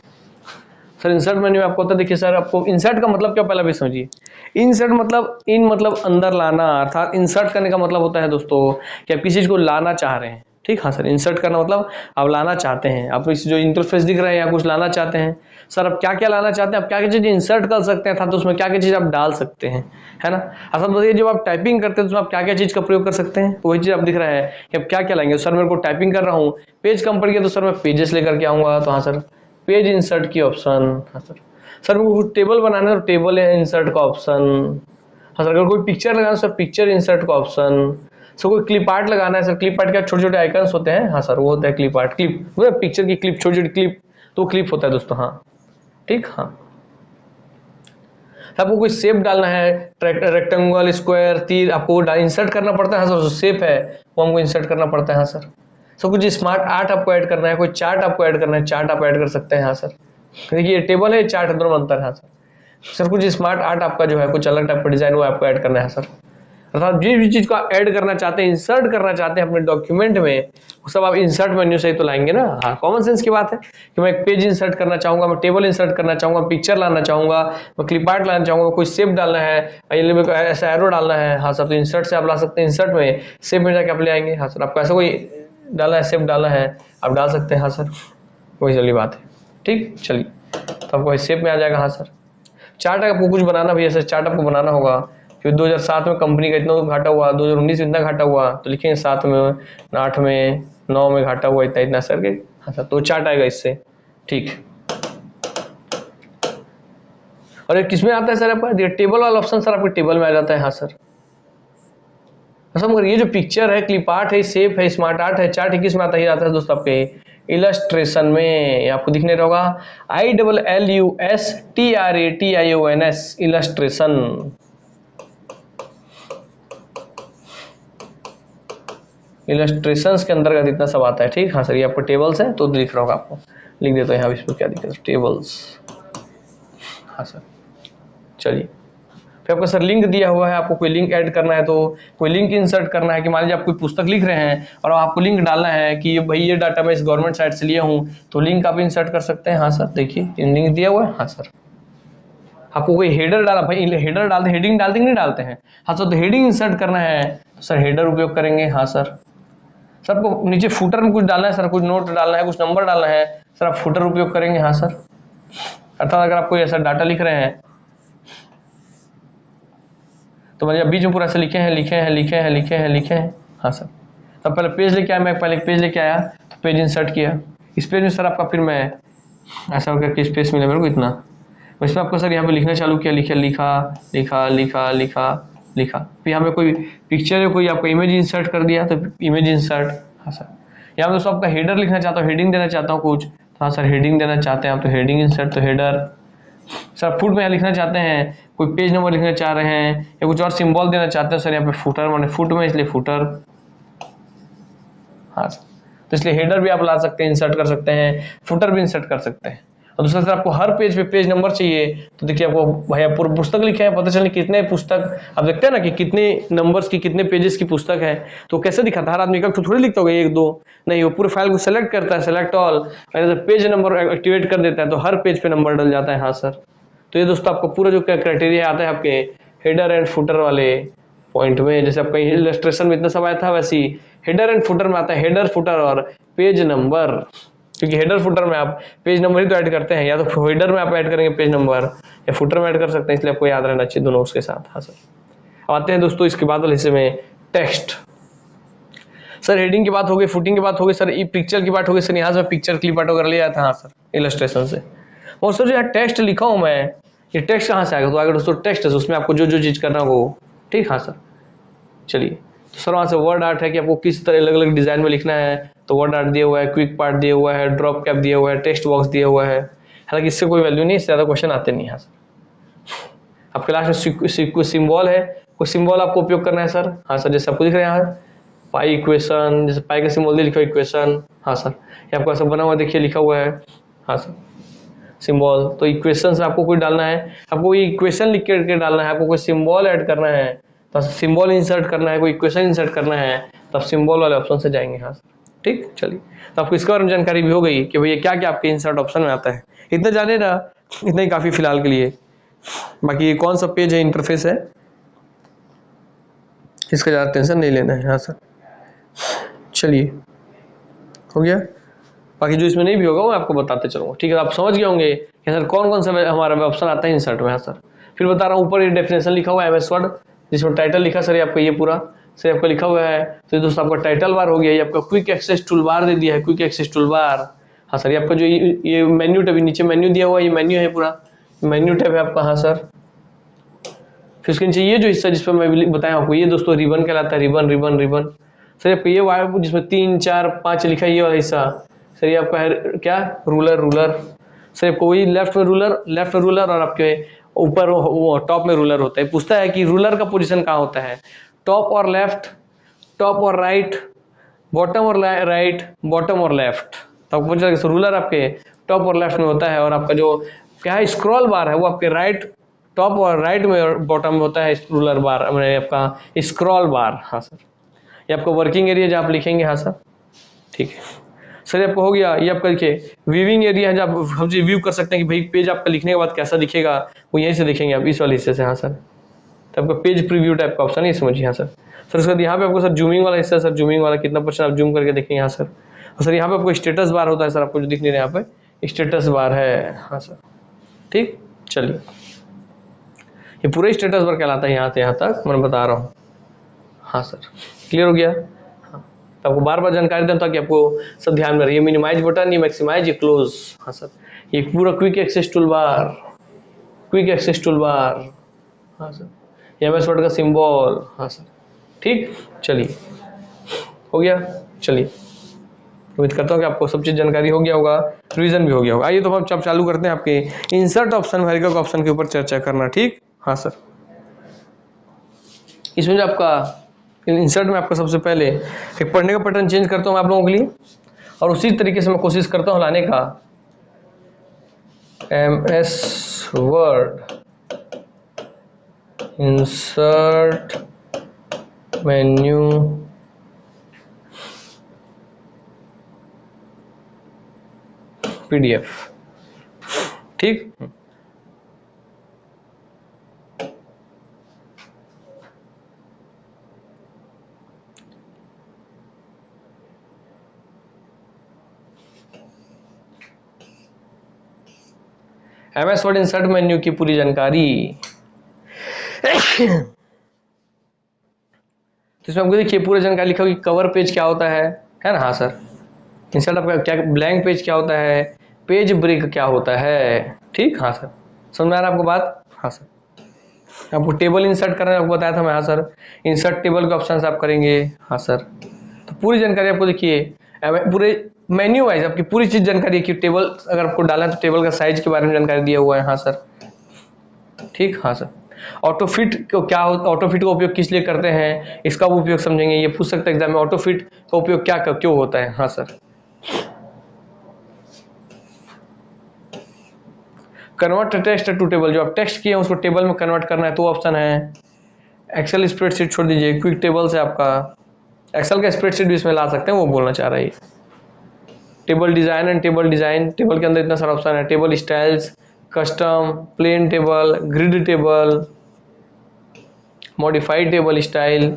सर इंसर्ट मेन्यू में आपको होता है, देखिए सर आपको इंसर्ट का मतलब क्या पहला भी समझिए। इंसर्ट मतलब इन मतलब अंदर लाना, अर्थात इंसर्ट करने का मतलब होता है दोस्तों कि आप किसी चीज को लाना चाह रहे हैं, ठीक। हाँ सर, इंसर्ट करना मतलब आप लाना चाहते हैं, आप इस जो इंटरफेस दिख रहा है या कुछ लाना चाहते हैं। सर आप क्या क्या लाना चाहते हैं, आप क्या क्या चीज इंसर्ट कर सकते हैं, तो उसमें क्या क्या चीज आप डाल सकते हैं, है ना। असल बताइए जब आप टाइपिंग करते हैं तो आप क्या क्या चीज का प्रयोग कर सकते हैं, तो वही चीज आप दिख रहा है कि आप क्या क्या लाएंगे। सर मेरे को टाइपिंग कर रहा हूँ, पेज कम पड़ गया तो सर मैं पेजेस लेकर के आऊंगा, तो हाँ सर पेज इंसर्ट की ऑप्शन। हाँ सर, सर मेरे को टेबल बनाना है तो टेबल इंसर्ट का ऑप्शन। हाँ सर, अगर कोई पिक्चर लगाना है सर पिक्चर इंसर्ट का ऑप्शन। सर कोई क्लिप आर्ट लगाना है सर, क्लिप आर्ट के छोटे छोटे आइकन्स होते हैं। हाँ सर, वो होता है क्लिप आर्ट, क्लिप पिक्चर की क्लिप, छोटी छोटी क्लिप, तो क्लिप होता है दोस्तों। हाँ ठीक। हाँ आपको कोई शेप डालना है, रेक्टेंगल, स्क्वायर, तीर, आपको इंसर्ट करना पड़ता है। हाँ सर, शेप है वो हमको इंसर्ट करना पड़ता है। हाँ सर, सो कुछ स्मार्ट आर्ट आपको ऐड करना है, कोई चार्ट आपको ऐड करना है, चार्ट आप ऐड कर सकते हैं। हाँ सर, देखिए टेबल है, चार्ट है, दोनों अंतर है। हाँ सर, सर कुछ स्मार्ट आर्ट आपका जो है कुछ अलग टाइप का डिजाइन वो आपको ऐड करना है। सर अर्थात जिस भी चीज को आप ऐड करना चाहते हैं, इंसर्ट करना चाहते हैं अपने डॉक्यूमेंट में, वो सब आप इंसर्ट मेन्यू से ही तो लाएंगे ना। हाँ, कॉमन सेंस की बात है कि मैं एक पेज इंसर्ट करना चाहूंगा, मैं टेबल इंसर्ट करना चाहूंगा, पिक्चर लाना चाहूंगा, मैं क्लिप आर्ट लाना चाहूंगा, कोई शेप डालना है, ऐसा एरो डालना है, हाँ सर, तो इंसर्ट से आप ला सकते हैं। इंसर्ट में शेप में जाके आप ले आएंगे। हाँ सर, आपको ऐसा कोई डालना है, शेप डालना है, आप डाल सकते हैं। हाँ सर, वही चली बात है। ठीक, चलिए, तो आपको शेप में आ जाएगा। हाँ सर, चार्ट आपको कुछ बनाना भी है सर, चार्ट आपको बनाना होगा कि 2007 में कंपनी का इतना घाटा हुआ, 2019 में इतना घाटा हुआ, तो लिखेंगे 7 में, 8 में, 9 में घाटा हुआ इतना इतना सर के। हाँ सर, तो चार्ट आएगा इससे। ठीक, और ये किसमें आता है सर आपका? टेबल वाला ऑप्शन सर आपके टेबल में आ जाता है। हाँ सर, मगर ये जो पिक्चर है, क्लिप आर्ट है, शेप है, स्मार्ट आर्ट है, चार्ट है, किस में आता ही आता है दोस्तों? आपके इलस्ट्रेशन में। आपको दिखने होगा ILLUSTRATIONS, इलस्ट्रेशन। इलस्ट्रेशंस के अंतर्गत इतना सब आता है। ठीक, हाँ सर, ये आपको टेबल्स है तो दिख रहा होगा आपको, लिख देता हूँ यहाँ इसमें, क्या दिक्कत है, टेबल्स। हाँ सर, चलिए, फिर आपको सर लिंक दिया हुआ है, आपको कोई लिंक ऐड करना है तो कोई लिंक इंसर्ट करना है कि मान लीजिए आप कोई पुस्तक लिख रहे हैं और आपको लिंक डालना है कि भाई ये डाटा मैं इस गवर्नमेंट साइट से लिया हूँ, तो लिंक आप इंसर्ट कर सकते हैं। हाँ सर, देखिए लिंक दिया हुआ है। हाँ सर, आपको कोई हेडर डाला, भाई हेडर डालते, हेडिंग डालते कि नहीं डालते हैं? हाँ सर, तो हेडिंग इंसर्ट करना है तो सर हेडर उपयोग करेंगे। हाँ सर, सर आपको नीचे फुटर में कुछ डालना है सर, कुछ नोट डालना है, कुछ नंबर डालना है, सर आप फुटर उपयोग करेंगे। हाँ सर, अर्थात अगर आप कोई ऐसा डाटा लिख रहे हैं तो मतलब बीच में पूरा ऐसे लिखे हैं। हाँ सर, तब पहले पेज लेके आया, मैं पहले एक पेज लेके आया तो पेज इंसर्ट किया। इस पेज में सर आपका, फिर मैं ऐसा हो करके स्पेस मिला मेरे को इतना, इसमें आपको सर यहाँ पे लिखना चालू किया, लिखा। फिर यहाँ पे कोई पिक्चर है, कोई आपको इमेज इंसर्ट कर दिया तो इमेज इंसर्ट। हाँ सर, यहाँ पे दोस्तों आपका हेडर लिखना चाहता हूँ, हेडिंग देना चाहता हूँ कुछ, तो हाँ सर हेडिंग देना चाहते हैं आप तो हेडिंग इंसर्ट, तो हेडर। सर फुट में यहाँ लिखना चाहते हैं, कोई पेज नंबर लिखना चाह रहे हैं या कुछ और सिंबल देना चाहते हैं सर, यहाँ पे फुटर माने फुट में, इसलिए फुटर। हाँ सर, तो इसलिए हेडर भी आप ला सकते हैं, इंसर्ट कर सकते हैं, फुटर भी इंसर्ट कर सकते हैं। और दूसरा सर आपको हर पेज पे पेज नंबर चाहिए, तो देखिए आपको भैया पूरा पुस्तक लिखे हैं, पता चले कितने पुस्तक, आप देखते हैं ना कि कितने नंबर्स की, कितने पेजेस की पुस्तक है, तो कैसे दिखाता है? हर आदमी का थोड़ी लिखता होगा 1 2, नहीं, वो पूरे फाइल को सेलेक्ट करता है, select all, page number activate कर देता है, तो हर पेज पे नंबर डल जाता है। हाँ सर, तो ये दोस्तों आपको पूरा जो क्राइटेरिया आता है आपके हेडर एंड फुटर वाले पॉइंट में, जैसे आपका इलस्ट्रेशन में इतना सब आया था, वैसे ही हेडर एंड फुटर में आता है हेडर, फुटर और पेज नंबर। क्योंकि हेडर फुटर में आप पेज नंबर ही तो ऐड करते हैं, या तो हेडर में आप ऐड करेंगे पेज नंबर, या फुटर में ऐड कर सकते हैं, इसलिए आपको याद रहना चाहिए दोनों उसके साथ। हाँ सर, आते हैं दोस्तों इसके बाद वाले हिस्से में, टेक्स्ट। सर हेडिंग की बात हो गई, फुटिंग की बात हो गई, सर ये पिक्चर की बात हो गई, सर यहाँ से पिक्चर क्लिप आउट कर लिया था। हाँ सर, इलस्ट्रेशन से। और सर यहाँ टेक्स्ट लिखा हूँ मैं, ये टेक्स्ट कहाँ से आएगा? तो आगे दोस्तों टेक्स्ट है, उसमें आपको जो जो चीज करना हो, ठीक। हाँ सर, चलिए, तो सर वहाँ से वर्ड आर्ट है कि आपको किस तरह अलग अलग डिजाइन में लिखना है, तो वर्ड आर्ट दिया हुआ है, क्विक पार्ट दिया हुआ है, ड्रॉप कैप दिया हुआ है, टेक्स्ट बॉक्स दिया हुआ है। हालांकि इससे कोई वैल्यू नहीं, इससे ज्यादा क्वेश्चन आते नहीं। हाँ सर, आपके लास्ट में सिंबल है, कोई सिंबल आपको उपयोग करना है सर। हाँ सर, जैसे आपको दिख रहा है यहाँ पाई इक्वेशन, जैसे पाई का सिंबल दिया लिखा है इक्वेशन। हाँ सर, ये आपको ऐसा बना हुआ देखिए, लिखा हुआ है। हाँ सर, सिंबल, तो इक्वेशन से आपको कोई डालना है, आपको ये इक्वेशन लिख के डालना है, आपको कोई सिंबल ऐड करना है तो सिंबल इंसर्ट करना है, कोई इक्वेशन इंसर्ट करना है तो आप सिंबल वाले ऑप्शन से जाएंगे। हाँ सर, ठीक। चलिए, तो आपको इसके बारे में जानकारी भी हो गई कि भैया क्या क्या आपके इंसर्ट ऑप्शन में आता है। इतना जाने ना, इतना ही काफी फिलहाल के लिए। बाकी ये कौन सा पेज है, इंटरफेस है, इसका ज्यादा टेंशन नहीं लेना है। हाँ सर, चलिए, हो गया। बाकी जो इसमें नहीं भी होगा वो आपको बताते चलूंगा, ठीक है? आप समझ गए होंगे कि सर कौन कौन सा हमारा ऑप्शन आता है इंसर्ट में। हाँ सर, फिर बता रहा हूँ, ऊपर ये डेफिनेशन लिखा हुआ है MS वर्ड, जिसमें टाइटल लिखा सर आपका ये पूरा सर आपका लिखा हुआ है। तो दोस्तों आपका टाइटल बार हो गया, ये आपका क्विक एक्सेस टूल बार दे दिया है, क्विक एक्सेस टूल बार। हाँ सर, ये आपका जो ये मेन्यू टैब, नीचे मेन्यू दिया हुआ है, ये मेन्यू है, पूरा मेन्यू टैब है आपका। हाँ सर, फिर उसके नीचे ये जो हिस्सा जिस पर मैं बताया आपको, ये दोस्तों रिबन कहलाता है, रिबन। सर ये वायर जिसमें 3 4 5 लिखा है, ये वाला हिस्सा सर ये आपका है क्या, रूलर। सर कोई लेफ्ट में रूलर और आपके ऊपर वो टॉप में रूलर होता है। पूछता है कि रूलर का पोजीशन कहाँ होता है, टॉप और लेफ्ट, टॉप और राइट, बॉटम और राइट, बॉटम और लेफ्ट। तो आपको पूछा रूलर आपके टॉप और लेफ्ट में होता है, और आपका जो क्या है स्क्रॉल बार है वो आपके राइट टॉप और राइट में बॉटम में होता है रूलर बार, आपका स्क्रॉल बार। हाँ सर, ये आपका वर्किंग एरिया जहाँ आप लिखेंगे। हाँ सर, ठीक है सर, ये आपको हो गया। ये आपका देखिए व्यूइंग एरिया है, जब हम व्यू कर सकते हैं कि भाई पेज आपका लिखने के बाद कैसा दिखेगा, वो यहीं से देखेंगे आप, इस वाले हिस्से से। हाँ सर, तो आपका पेज प्रीव्यू टाइप का ऑप्शन है, समझिए। हाँ सर, उसके बाद यहाँ पे आपको सर जूमिंग वाला हिस्सा है। सर जूमिंग वाला कितना % आप जूम करके देखेंगे। हाँ सर, और सर यहाँ पे आपको स्टेटस बार होता है। सर आपको जो दिख नहीं रहा है यहाँ पे स्टेटस बार है। हाँ सर, ठीक, चलिए ये पूरा स्टेटस बार कहलाता है यहाँ से यहाँ तक मैं बता रहा हूँ। हाँ सर, क्लियर हो गया। हाँ, तो आपको बार बार जानकारी दें ताकि आपको सब ध्यान में रहे। ये मिनिमाइज बटन, ये मैक्सिमाइज, ये क्लोज। हाँ सर, ये पूरा quick access toolbar, quick access toolbar. हाँ सर, ये MS वर्ड का सिंबल। हाँ सर, ठीक, चलिए हो गया। चलिए उम्मीद करता हूँ कि आपको सब चीज़ जानकारी हो गया होगा, रिवीजन भी हो गया होगा। आइए तो हम अब चालू करते हैं आपके इंसर्ट ऑप्शन, हरिका ऑप्शन के ऊपर चर्चा करना। ठीक, हाँ सर, इसमें जो आपका इंसर्ट में आपका सबसे पहले एक पढ़ने का पैटर्न चेंज करता हूँ आप लोगों के लिए, और उसी तरीके से मैं कोशिश करता हूँ लाने का MS word insert menu PDF। ठीक, MS वर्ड इंसर्ट मेन्यू की पूरी जानकारी। तो इसमें आपको देखिए पूरी जानकारी लिखा हुआ कि कवर पेज क्या होता है ना। हाँ सर, इंसर्ट आपका क्या, ब्लैंक पेज क्या होता है, पेज ब्रेक क्या होता है। ठीक, हाँ सर, समझ में आ रहा है आपको बात। हाँ सर, आपको टेबल इंसर्ट करना आपको बताया था मैं। हाँ सर, इंसर्ट टेबल के ऑप्शन आप करेंगे। हाँ सर, तो पूरी जानकारी आपको देखिए पूरे मेन्यू वाइज आपकी पूरी चीज जानकारी है कि टेबल अगर आपको डालना है तो टेबल का साइज के बारे में जानकारी दिया हुआ है। हाँ सर, ठीक, हाँ सर, ऑटो फिट को क्या होता है, ऑटो फिट का उपयोग किस लिए करते हैं, इसका उपयोग समझेंगे। ये पूछ सकते हैं एग्जाम में, ऑटो फिट का उपयोग क्या क्यों होता है। हाँ sir, convert text to table, जो आप टेक्स्ट किए हैं उसको टेबल में कन्वर्ट करना है तो ऑप्शन है। एक्सेल स्प्रेडशीट छोड़ दीजिए, क्विक टेबल से आपका एक्सेल का स्प्रेडशीट भी इसमें ला सकते हैं, वो बोलना चाह रहा है। Table design and table design, table के अंदर इतना सारा ऑप्शन है। Table styles, custom, plain table, grid table, modified table style,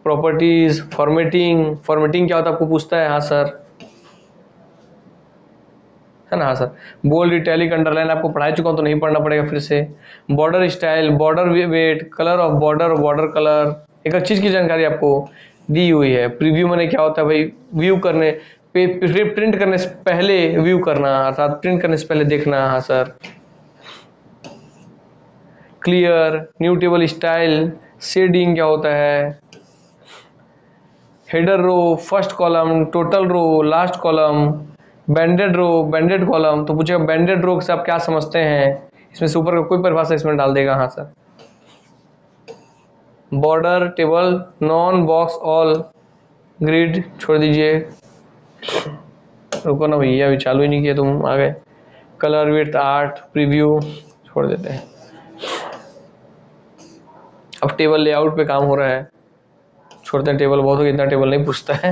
properties, formatting. Formatting क्या होता है आपको पूछता है। हाँ सर, है ना। हाँ सर, बोल्ड, इटैलिक, अंडरलाइन आपको पढ़ा चुका हूं तो नहीं पढ़ना पड़ेगा फिर से। Border style, border weight, colour of border, border colour, एक हर चीज की जानकारी आपको दी हुई है। प्रीव्यू मैंने क्या होता है भाई, व्यू करने प्रिंट करने से पहले व्यू करना, अर्थात प्रिंट करने से पहले देखना। हाँ sir, clear, new table style, shading क्या होता है, header row, first column, total row, last column, banded row, banded column. तो पूछेगा बैंडेड रो से आप क्या समझते हैं, इसमें से ऊपर का कोई परिभाषा इसमें डाल देगा। हाँ sir, border table, non box all, grid छोड़ दीजिए, रुको ना भैया अभी चालू ही नहीं किया तुम आ गए। कलर विड्थ, आर्ट, प्रीव्यू छोड़ देते हैं। अब टेबल लेआउट पे काम हो रहा है, छोड़ते हैं। टेबल बहुत हो गया, इतना टेबल नहीं पूछता है।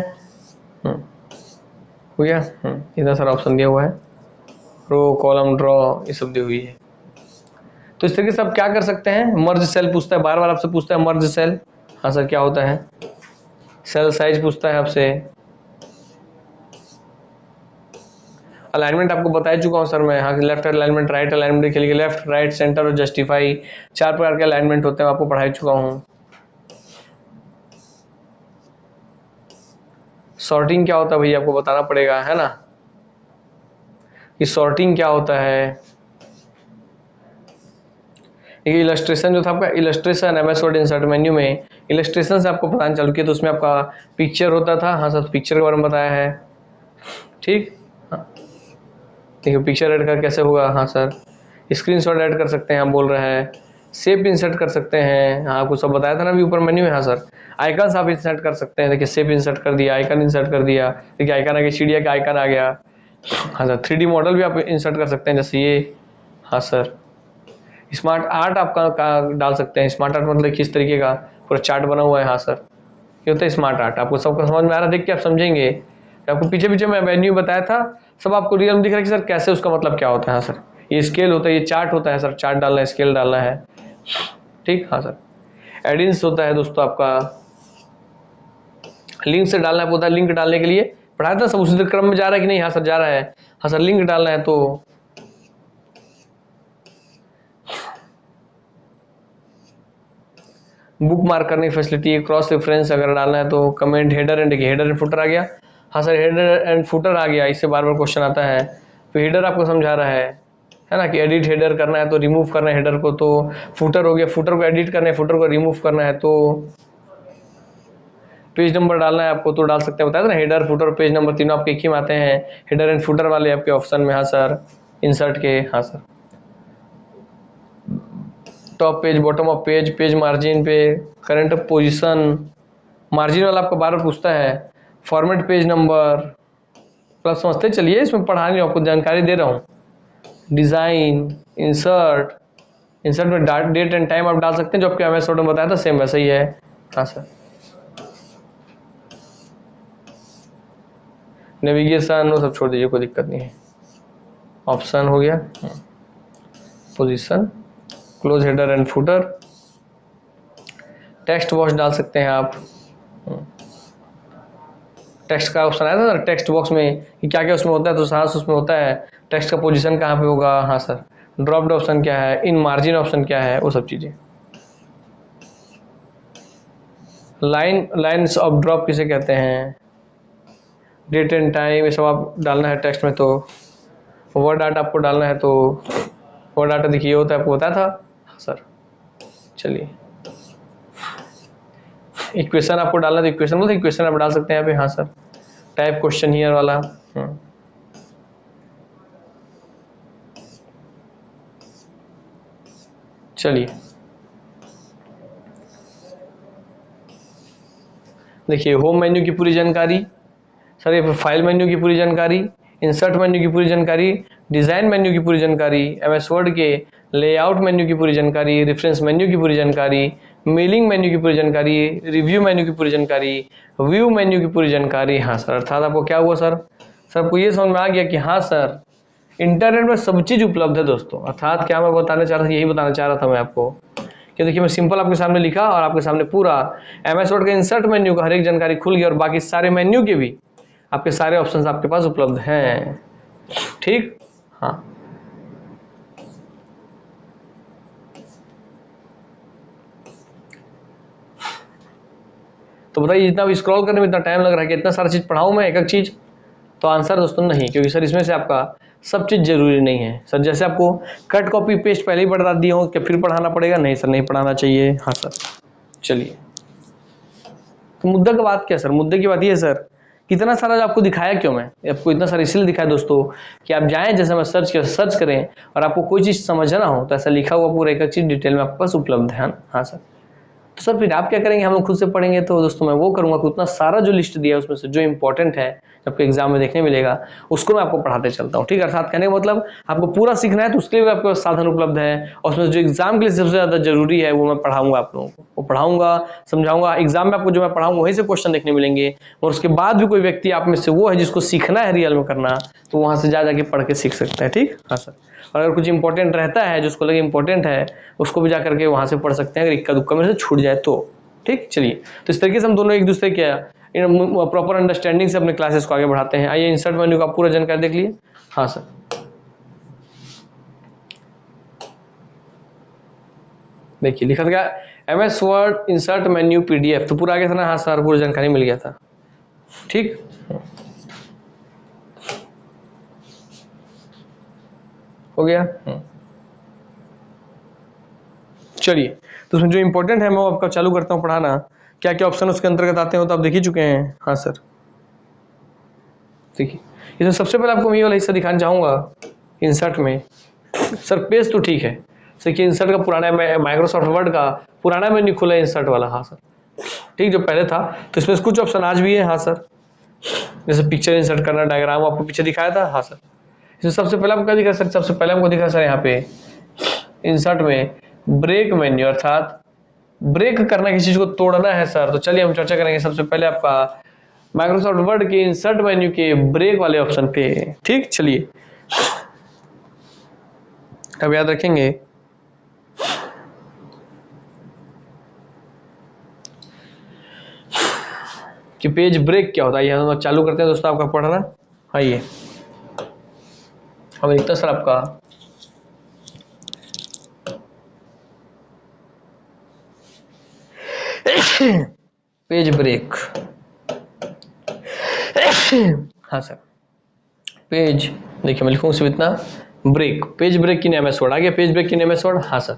हो गया। इतना सारा ऑप्शन दिया हुआ है, रो, कॉलम, ड्रॉ, ये सब दी हुई है। तो इस तरीके से आप क्या कर सकते हैं, मर्ज सेल पूछता है, बार बार आपसे पूछता है मर्ज सेल। हाँ सर, क्या होता है। सेल साइज पूछता है आपसे। अलाइनमेंट आपको बता चुका हूँ सर मैं। हाँ, लेफ्ट अलाइनमेंट, राइट अलाइनमेंट के लिए लेफ्ट, राइट, सेंटर और जस्टिफाई 4 प्रकार के अलाइनमेंट होते हैं, आपको पढ़ा चुका हूँ। सॉर्टिंग क्या होता है भैया आपको बताना पड़ेगा, है ना, कि सॉर्टिंग क्या होता है। ये इलस्ट्रेशन जो था आपका, illustration MS word insert menu में इलस्ट्रेशन से आपको पता चालू किया तो उसमें आपका पिक्चर होता था। हाँ सर, पिक्चर के बारे में बताया है। ठीक, हाँ देखिए पिक्चर ऐड कर कैसे होगा। हाँ सर, स्क्रीनशॉट ऐड कर सकते हैं, आप बोल रहे हैं। शेप इंसर्ट कर सकते हैं, हाँ आपको सब बताया था ना अभी ऊपर मेन्यू में। हाँ सर, आइकन्स आप इंसर्ट कर सकते हैं। देखिए शेप इंसर्ट कर दिया, आइकन इंसर्ट कर दिया, देखिए आइकन आ गया, चिड़िया का आइकन आ गया। हाँ सर, 3D मॉडल भी आप इंसर्ट कर सकते हैं जैसे ये। हाँ सर, स्मार्ट आर्ट आपका डाल सकते हैं। स्मार्ट आर्ट मतलब किस तरीके का पूरा चार्ट बना हुआ है। हाँ सर, ये होता है स्मार्ट आर्ट। आपको सबका समझ में आ रहा है, देख के आप समझेंगे। आपको पीछे पीछे मैं मेन्यू बताया था, सब आपको रियल में दिख रहा है कि सर कैसे उसका मतलब क्या होता है। हाँ सर, ये स्केल होता है, ये चार्ट होता है सर, चार्ट डालना है, स्केल डालना है। ठीक, हाँ सर। एडिंस होता है दोस्तों आपका, लिंक से डालना है, होता है लिंक डालने के लिए पढ़ाया था सब, उसी क्रम में जा रहा है कि नहीं। हाँ सर जा रहा है। हाँ सर, लिंक डालना है तो बुक मार्क करने की फैसिलिटी, क्रॉस रेफरेंस अगर डालना है तो comment, header and, header and footer आ गया। हाँ सर, हेडर एंड फुटर आ गया, इससे बार बार क्वेश्चन आता है। तो हेडर आपको समझा रहा है ना, कि एडिट हेडर करना है तो रिमूव करना है हेडर को, तो फुटर हो गया, फुटर को एडिट करना है, फुटर को रिमूव करना है, तो पेज नंबर डालना है आपको तो डाल सकते हैं। बताया था ना, हेडर फुटर पेज नंबर तीनों आपके एक ही में आते हैं, हेडर एंड फुटर वाले आपके ऑप्शन में। हाँ सर, इंसर्ट के। हाँ sir, top page, bottom of page, page margin पे, करंट पोजीशन, मार्जिन वाला आपको बार बार पूछता है, फॉर्मेट पेज नंबर, प्लस समझते चलिए, इसमें पढ़ा नहीं आपको, जानकारी दे रहा हूँ। डिजाइन, इंसर्ट, इंसर्ट में डेट एंड टाइम आप डाल सकते हैं, जो आपके एमएस वर्ड में बताया था सेम वैसा ही है। हाँ सर, नेविगेशन वो सब छोड़ दीजिए, कोई दिक्कत नहीं है। ऑप्शन हो गया, position, close header and footer, text box डाल सकते हैं आप। टेक्स्ट का ऑप्शन आया था सर टेक्स्ट बॉक्स में कि क्या क्या उसमें होता है, तो साहस उसमें होता है टेक्स्ट का पोजीशन कहाँ पे होगा। हाँ सर, ड्रॉप्ड ऑप्शन क्या है, इन मार्जिन ऑप्शन क्या है, वो सब चीज़ें। लाइन्स ऑफ ड्रॉप किसे कहते हैं, डेट एंड टाइम, ये सब आप डालना है टेक्स्ट में। तो वर्ड डाटा आपको डालना है, तो वर्ड डाटा देखिए होता है, आपको बताया था। हाँ सर, चलिए इक्वेशन आपको डालना है, तो इक्वेशन बोलते इक्वेशन आप डाल सकते हैं यहाँ पे। हाँ सर, टाइप क्वेश्चन हियर वाला। चलिए देखिए, होम मेन्यू की पूरी जानकारी सर, ये फाइल मेन्यू की पूरी जानकारी, इंसर्ट मेन्यू की पूरी जानकारी, डिज़ाइन मेन्यू की पूरी जानकारी, एमएस वर्ड के लेआउट मेन्यू की पूरी जानकारी, रेफरेंस मेन्यू की पूरी जानकारी, मेलिंग मेन्यू की पूरी जानकारी, रिव्यू मेन्यू की पूरी जानकारी, व्यू मेन्यू की पूरी जानकारी। हाँ सर, अर्थात आपको क्या हुआ सर, आपको ये समझ में आ गया कि हाँ सर, इंटरनेट में सब चीज़ उपलब्ध है दोस्तों। अर्थात क्या मैं बताना चाह रहा था, यही बताना चाह रहा था मैं आपको, कि देखिए मैं सिंपल आपके सामने लिखा और आपके सामने पूरा एमएस वर्ड का इंसर्ट मेन्यू का हर एक जानकारी खुल गई, और बाकी सारे मेन्यू के भी आपके सारे ऑप्शंस आपके पास उपलब्ध हैं। ठीक, हाँ तो बताइए, जितना स्क्रॉल करने में इतना टाइम लग रहा है कि इतना सारा चीज पढ़ाऊं मैं एक एक चीज, तो आंसर दोस्तों नहीं, क्योंकि सर इसमें से आपका सब चीज जरूरी नहीं है सर। जैसे आपको कट कॉपी पेस्ट पहले ही बता दिए हो कि फिर पढ़ाना पड़ेगा, नहीं सर नहीं पढ़ाना चाहिए। हाँ सर, चलिए तो मुद्दा का बात क्या सर, मुद्दे की बात ये है सर, कितना सारा जो आपको दिखाया क्यों, मैं आपको इतना सारा इसलिए दिखाया दोस्तों कि आप जाएं, जैसे मैं सर्च करें और आपको कोई चीज समझना हो तो ऐसा लिखा हुआ पूरा एक चीज डिटेल में आपके पास उपलब्ध है। हाँ सर, तो सर फिर आप क्या करेंगे, हम लोग खुद से पढ़ेंगे। तो दोस्तों मैं वो करूंगा कि उतना सारा जो लिस्ट दिया है उसमें से जो इंपॉर्टेंट है, आपको एग्जाम में देखने मिलेगा, उसको मैं आपको पढ़ाते चलता हूँ। ठीक है, अर्थात कहने का मतलब आपको पूरा सीखना है तो उसके लिए भी आपके पास साधन उपलब्ध है, और उसमें जो एग्जाम के लिए सबसे ज्यादा जरूरी है वो मैं पढ़ाऊंगा आप लोगों को, वो पढ़ाऊंगा, समझाऊंगा। एग्जाम में आपको जो मैं पढ़ाऊंगा वहीं से क्वेश्चन देखने मिलेंगे, और उसके बाद भी कोई व्यक्ति आप में से वो है जिसको सीखना है रियल में करना, तो वहां से जा जाके पढ़ के सीख सकता है। ठीक, हाँ सर, और अगर कुछ इंपॉर्टेंट रहता है जिसको लगे इंपॉर्टेंट है, उसको भी जा करके वहां से पढ़ सकते हैं, अगर इक्का दुक्का में से छूट जाए तो। ठीक, चलिए तो इस तरीके से हम दोनों एक दूसरे के प्रॉपर अंडरस्टैंडिंग से अपने क्लासेस को आगे बढ़ाते हैं। आइए इंसर्ट मेन्यू का पूरा जानकारी देख लिए। हाँ सर, देखिए लिखा था MS word insert menu PDF, तो पूरा आ गया था ना। हाँ सर, पूरी जानकारी मिल गया था। ठीक, हो गया। चलिए तो उसमें जो इंपॉर्टेंट है मैं वो आपका चालू करता हूँ पढ़ाना। क्या क्या ऑप्शन उसके अंतर्गत आते हैं तो आप देख ही चुके हैं। हाँ सर, देखिए इसमें सबसे पहले आपको मैं ये वाला हिस्सा दिखाना चाहूँगा इंसर्ट में। सर पेज तो ठीक है, देखिए इंसर्ट का पुराना माइक्रोसॉफ्ट वर्ड का पुराना मेन्यू खुला है इंसर्ट वाला। हाँ सर, ठीक, जो पहले था, तो इसमें कुछ ऑप्शन आज भी है। हाँ सर, जैसे पिक्चर इंसर्ट करना, डायग्राम आपको पीछे दिखाया था। हाँ सर, इसमें सबसे पहले आपको क्या दिखा सर, सबसे पहले हमको दिखा सर यहाँ पे इंसर्ट में ब्रेक मेन्यू, अर्थात ब्रेक करना किसी चीज को तोड़ना है सर, तो चलिए हम चर्चा करेंगे सबसे पहले आपका माइक्रोसॉफ्ट वर्ड के इंसर्ट मेन्यू के ब्रेक वाले ऑप्शन पे। ठीक, चलिए अब याद रखेंगे कि पेज ब्रेक क्या होता है। हम चालू करते हैं दोस्तों आपका पढ़ना। आइए अब लिखता सर आपका पेज ब्रेक। हाँ सर, पेज देखिए मैं लिखूँ सिर्फ इतना, ब्रेक, पेज ब्रेक की नेम वर्ड आ गया, पेज ब्रेक की नेम वर्ड। हाँ सर,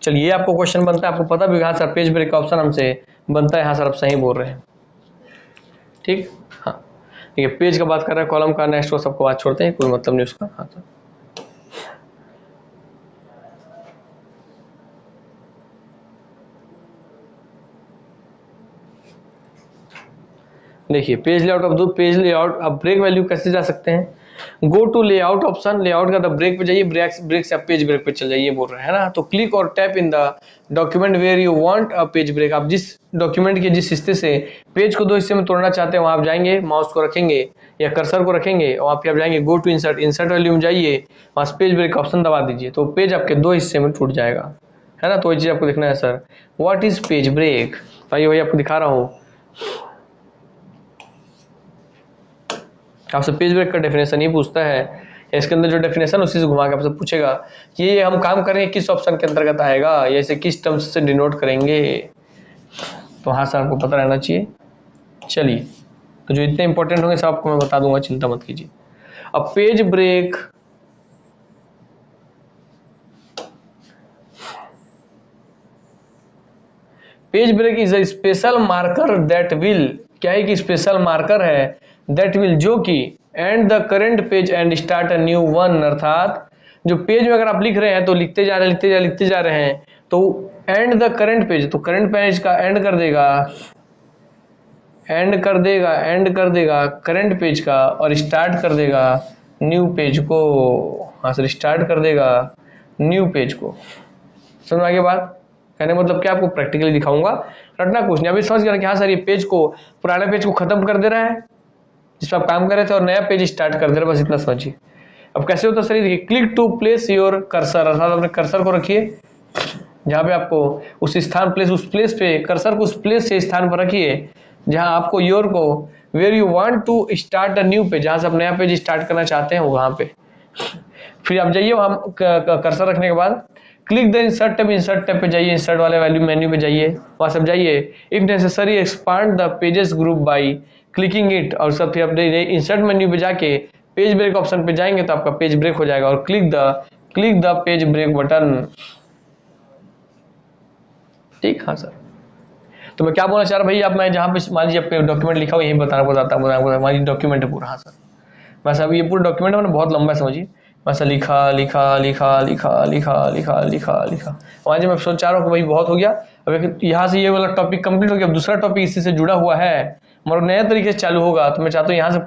चलिए ये आपको क्वेश्चन बनता है, आपको पता भी हाँ सर पेज ब्रेक का ऑप्शन हमसे बनता है। हाँ सर आप सही बोल रहे हैं। ठीक, हाँ ठीक है, पेज का बात कर रहे हैं, कॉलम का नेक्स्ट वो सबको बात छोड़ते हैं, कोई मतलब नहीं उसका। हाँ सर देखिए पेज लेआउट, अब दो पेज लेआउट, अब ब्रेक वैल्यू कैसे जा सकते हैं, go to layout option, layout का ब्रेक पे जाइए, ब्रेक से आप पेज ब्रेक पे चल जाइए बोल रहे हैं ना। तो क्लिक और tap in the document where you want a page break, आप जिस डॉक्यूमेंट के जिस हिस्से से पेज को दो हिस्से में तोड़ना चाहते हैं वहां आप जाएंगे, माउस को रखेंगे या कर्सर को रखेंगे और वहाँ पे आप जाएंगे go to insert, insert value में जाइए, वहां पेज ब्रेक ऑप्शन दबा दीजिए, तो पेज आपके दो हिस्से में टूट जाएगा, है ना। तो ये चीज आपको देखना है sir, what is page break, आइए वही आपको दिखा रहा हूँ। आपसे पेज ब्रेक का डेफिनेशन ही पूछता है, इसके अंदर जो डेफिनेशन उसी से घुमा के आपसे पूछेगा कि ये हम काम करेंगे किस ऑप्शन के अंतर्गत आएगा या इसे किस टर्म्स से डिनोट करेंगे। तो हाँ सर आपको पता रहना चाहिए। चलिए तो जो इतने इंपॉर्टेंट होंगे सब आपको मैं बता दूंगा, चिंता मत कीजिए। अब page break is a special marker that will, क्या है कि स्पेशल मार्कर है दैट विल, जो कि end the current page and start a new one, अर्थात जो पेज में अगर आप लिख रहे हैं तो लिखते जा रहे हैं तो एंड द करंट पेज, तो करंट पेज का एंड कर देगा करंट पेज का और स्टार्ट कर देगा न्यू पेज को। हाँ सर स्टार्ट कर देगा न्यू पेज को। समझ में आ गया बात, कहने मतलब क्या आपको प्रैक्टिकली दिखाऊंगा, रटना कुछ नहीं। अभी समझ गया कि हाँ सर ये पेज को, पुराने पेज को खत्म कर दे रहा है जिस पर आप काम कर रहे थे और नया पेज स्टार्ट कर दे रहे, बस इतना समझिए। अब कैसे होता है सर, देखिए click to place your cursor, अर्थात अपने कर्सर को रखिए जहां पे आपको उस स्थान प्लेस, उस प्लेस पे कर्सर को उस प्लेस से स्थान पर रखिए जहां आपको योर को where you want to start a new page, जहां से आप नया पेज स्टार्ट करना चाहते हैं वहां पे। फिर आप जाइए वहां कर्सर रखने के बाद क्लिक द इंसर्ट टैब पे जाइए, इंसर्ट वाले वैल्यू मेन्यू पे जाइए, वहां सब जाइए, if necessary expand the pages group by clicking it, और सब फिर आप इंसर्ट मेन्यू पे जाके पेज ब्रेक ऑप्शन पे जाएंगे तो आपका पेज ब्रेक हो जाएगा और click the page break button. ठीक, हाँ सर। तो मैं क्या बोलना चाह रहा भाई, अब मैं जहाँ पे मान लीजिए आपके डॉक्यूमेंट लिखा हुआ यही बताता मान लीजिए डॉक्यूमेंट है पूरा। हाँ सर वैसे अब ये पूरा डॉक्यूमेंट है, मैंने बहुत लंबा है समझिए, वैसा लिखा वहाँ जी मैं सोच रहा हूँ कि भाई बहुत हो गया, अब यहाँ से ये वाला टॉपिक कंप्लीट हो गया, अब दूसरा टॉपिक इसी से जुड़ा हुआ है मगर नए तरीके से चालू होगा, तो मैं चाहता हूँ यहाँ से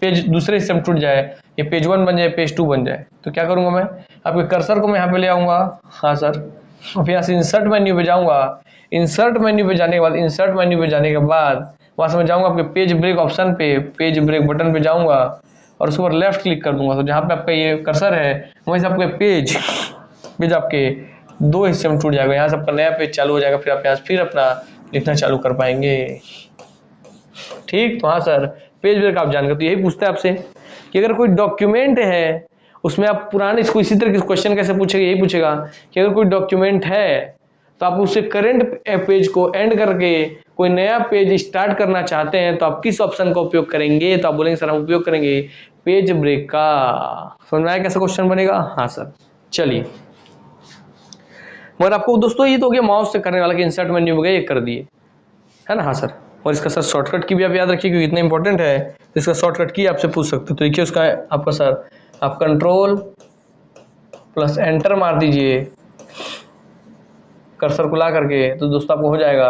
पेज दूसरे हिस्से में टूट जाए, ये पेज 1 बन जाए, पेज 2 बन जाए। तो क्या करूँगा मैं, आपके कर्सर को मैं यहाँ पे ले आऊँगा। हाँ सर, फिर यहाँ से इंसर्ट मेन्यू पे जाऊँगा, इंसर्ट मेन्यू पे जाने के बाद वहाँ से मैं जाऊँगा आपके पेज ब्रेक ऑप्शन पे, पेज ब्रेक बटन पे जाऊँगा और उसके ऊपर लेफ्ट क्लिक कर दूंगा, तो जहाँ पे आपका ये कर्सर है वहीं से आपके पेज आपके दो हिस्से में टूट जाएगा, यहाँ से आपका नया पेज चालू हो जाएगा, फिर आप यहाँ फिर अपना लिखना चालू कर पाएंगे। ठीक, तो हाँ सर पेज ब्रेक आप जानकर, तो यही पूछता है आपसे कि अगर कोई डॉक्यूमेंट है उसमें आप पुराने, इसको इसी तरह के क्वेश्चन कैसे पूछेगा, यही पूछेगा कि अगर कोई डॉक्यूमेंट है तो आप उससे करंट पेज को एंड करके कोई नया पेज स्टार्ट करना चाहते हैं तो आप किस ऑप्शन का उपयोग करेंगे, तो आप बोलेंगे सर हम उपयोग करेंगे पेज ब्रेक का। समझ में आया कैसा क्वेश्चन बनेगा। हाँ सर चलिए, मगर आपको दोस्तों ये तो हो गया माउस से करने वाला कि इंसर्ट मेन्यू में गए ये कर दिए, है ना। हाँ सर, और इसका सर शॉर्टकट की भी आप याद रखिए क्योंकि इतना इंपॉर्टेंट है, तो इसका शॉर्टकट की आपसे पूछ सकते हो। तो देखिए उसका आपका सर, आप कंट्रोल प्लस एंटर मार दीजिए कर्सर को ला करके, तो दोस्तों आपको हो जाएगा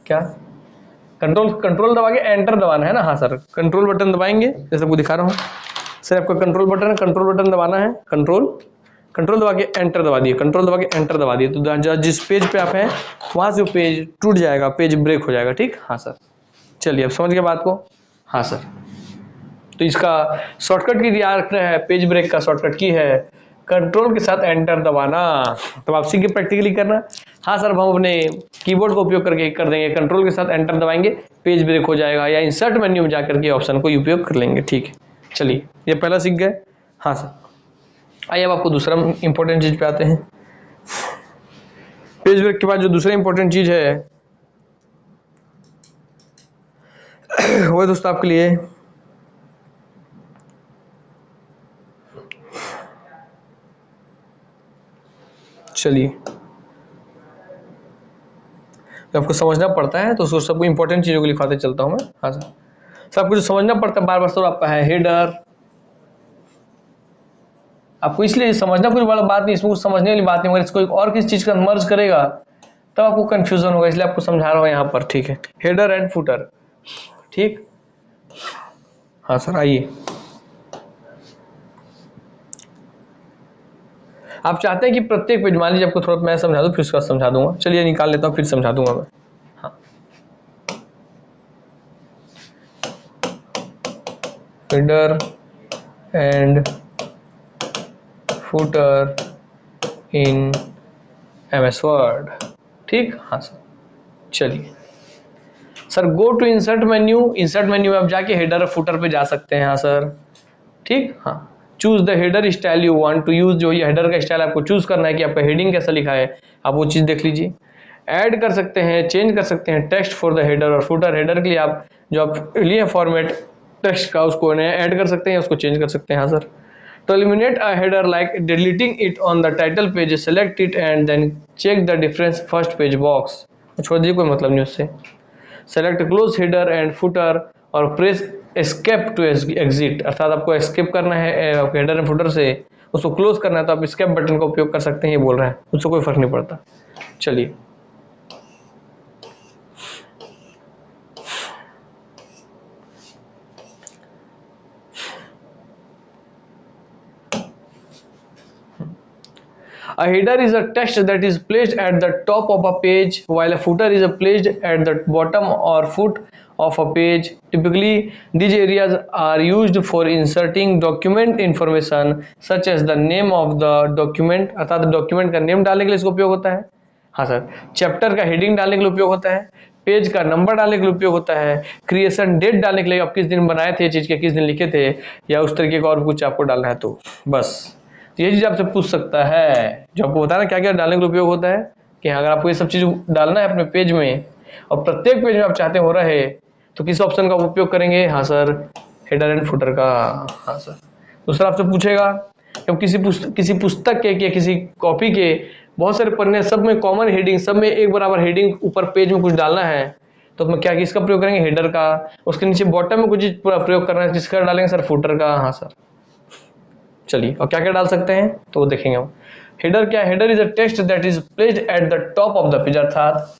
क्या, कंट्रोल दबा के एंटर दबाना है ना। हाँ सर कंट्रोल बटन दबाएंगे जैसे आपको दिखा रहा हूँ सर, आपका कंट्रोल बटन दबाना है, कंट्रोल कंट्रोल दबा के एंटर दबा दिए, कंट्रोल दबा के एंटर दबा दिए, तो जिस पेज पे आप हैं वहां से वो पेज टूट जाएगा, पेज ब्रेक हो जाएगा। ठीक, हाँ सर। चलिए अब समझ गए बात को। हाँ सर, तो इसका शॉर्टकट की याद है, पेज ब्रेक का शॉर्टकट की है कंट्रोल के साथ एंटर दबाना। तो आप सीख के प्रैक्टिकली करना। हाँ सर, हम अपने कीबोर्ड का उपयोग करके कर देंगे, कंट्रोल के साथ एंटर दबाएंगे, पेज ब्रेक हो जाएगा, या इंसर्ट मेन्यू में जाकर के ऑप्शन को उपयोग कर लेंगे। ठीक है, चलिए ये पहला सीख गए। हाँ सर, आइए अब आपको दूसरा इंपॉर्टेंट चीज पे आते हैं। पेज ब्रेक के बाद जो दूसरा इंपॉर्टेंट चीज है वो है दोस्तों आपके लिए चलिए तो आपको समझना पड़ता है, तो सबको इंपॉर्टेंट चीजों को लिखवाते चलता हूं मैं। हाँ सर, सब कुछ समझना पड़ता है बार बार। तो आपका है हेडर, आपको इसलिए समझना कुछ बड़ा बात नहीं, इसमें कुछ समझने वाली बात नहीं, मगर इसको एक और किसी चीज का मर्ज करेगा तब आपको कंफ्यूजन होगा, इसलिए आपको समझा रहा हूं यहाँ पर। ठीक है, हेडर एंड फुटर। ठीक, हाँ सर, आइए आप चाहते हैं कि प्रत्येक पेज, मान लीजिए आपको थोड़ा मैं समझा दूं फिर उसका समझा दूंगा। चलिए निकाल लेता हूं फिर समझा दूंगा मैं। हाँ, header and footer in MS Word. ठीक, हाँ सर। चलिए sir, go to insert menu, insert menu में आप जाके हेडर और फुटर पे जा सकते हैं। हाँ सर, ठीक, हाँ। Choose the header style you want to use, जो ये हेडर का स्टाइल आपको चूज करना है कि आपका हेडिंग कैसा लिखा है, आप वो चीज देख लीजिए। ऐड कर सकते हैं, चेंज कर सकते हैं टेक्स्ट फॉर द हेडर और फुटर। हेडर के लिए आप जो आप लिए फॉर्मेट टेक्स्ट का उसको ऐड कर सकते हैं, उसको चेंज कर सकते हैं। हाँ sir. To eliminate a header like deleting it on the title page, select it and then check the difference first page box। छोड़ दीजिए, कोई मतलब नहीं उससे। Select close header and footer और press escape to exit, अर्थात आपको escape करना है header and footer से, उसको close करना है तो आप escape बटन का उपयोग कर सकते हैं, ये बोल रहे हैं, उससे कोई फर्क नहीं पड़ता। चलिए A header is a text that is placed at the top of a page, while a footer is placed at the bottom or foot of a page. Typically, these areas are used for inserting document information such as the name of the document, अर्थात document का name डालने के लिए इसका उपयोग होता है। हाँ सर, चैप्टर का हेडिंग डालने के लिए उपयोग होता है, पेज का नंबर डालने के लिए उपयोग होता है, क्रिएशन डेट डालने के लिए आप किस दिन बनाए थे चीज के, किस दिन लिखे थे, या उस तरीके का और कुछ आपको डालना है तो बस। तो ये चीज आपसे पूछ सकता है, जो आपको बताना क्या क्या डालने के लिए उपयोग होता है, कि अगर आपको ये सब चीज डालना है अपने पेज में और प्रत्येक पेज में आप चाहते हो रहे तो किस ऑप्शन का उपयोग करेंगे। हाँ सर, हेडर एंड फुटर का। हाँ सर। दूसरा आपसे पूछेगा जब किसी पुस्तक के या किसी कॉपी के बहुत सारे पन्ने, सब में कॉमन हेडिंग, सब में एक बराबर हेडिंग ऊपर पेज में कुछ डालना है तो हम क्या किसका प्रयोग करेंगे, हेडर का। उसके नीचे बॉटम में कुछ चीज प्रयोग करना है, किसका डालेंगे सर, फुटर का। हाँ सर। चलिए और क्या क्या डाल सकते हैं तो वो देखेंगे हम। हेडर क्या, header is a text that is placed at the top of the page, अर्थात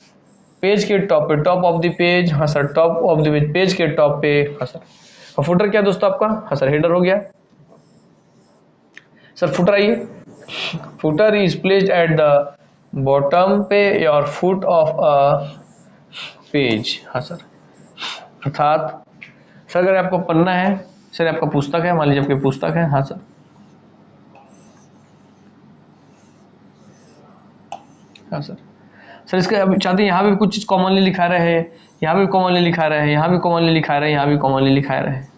पेज के टॉप पे, टॉप ऑफ द पेज। हाँ sir, top of the page, page के टॉप पे। हाँ सर। और फुटर क्या दोस्तों आपका, हाँ सर, हेडर हो गया सर। फुटर आइए, footer is placed at the bottom पे और फुट ऑफ अ पेज। हाँ सर, अर्थात सर अगर आपको पन्ना है, सर आपका पुस्तक है, मान लीजिए आपकी पुस्तक है। हाँ सर। हाँ सर। सर इसके अभी चाहते हैं यहाँ भी कुछ चीज कॉमनली लिखा रहे हैं, यहाँ भी कॉमनली लिखा रहे हैं, यहाँ भी कॉमनली लिखा रहे हैं, यहाँ भी कॉमनली लिखा रहे हैं।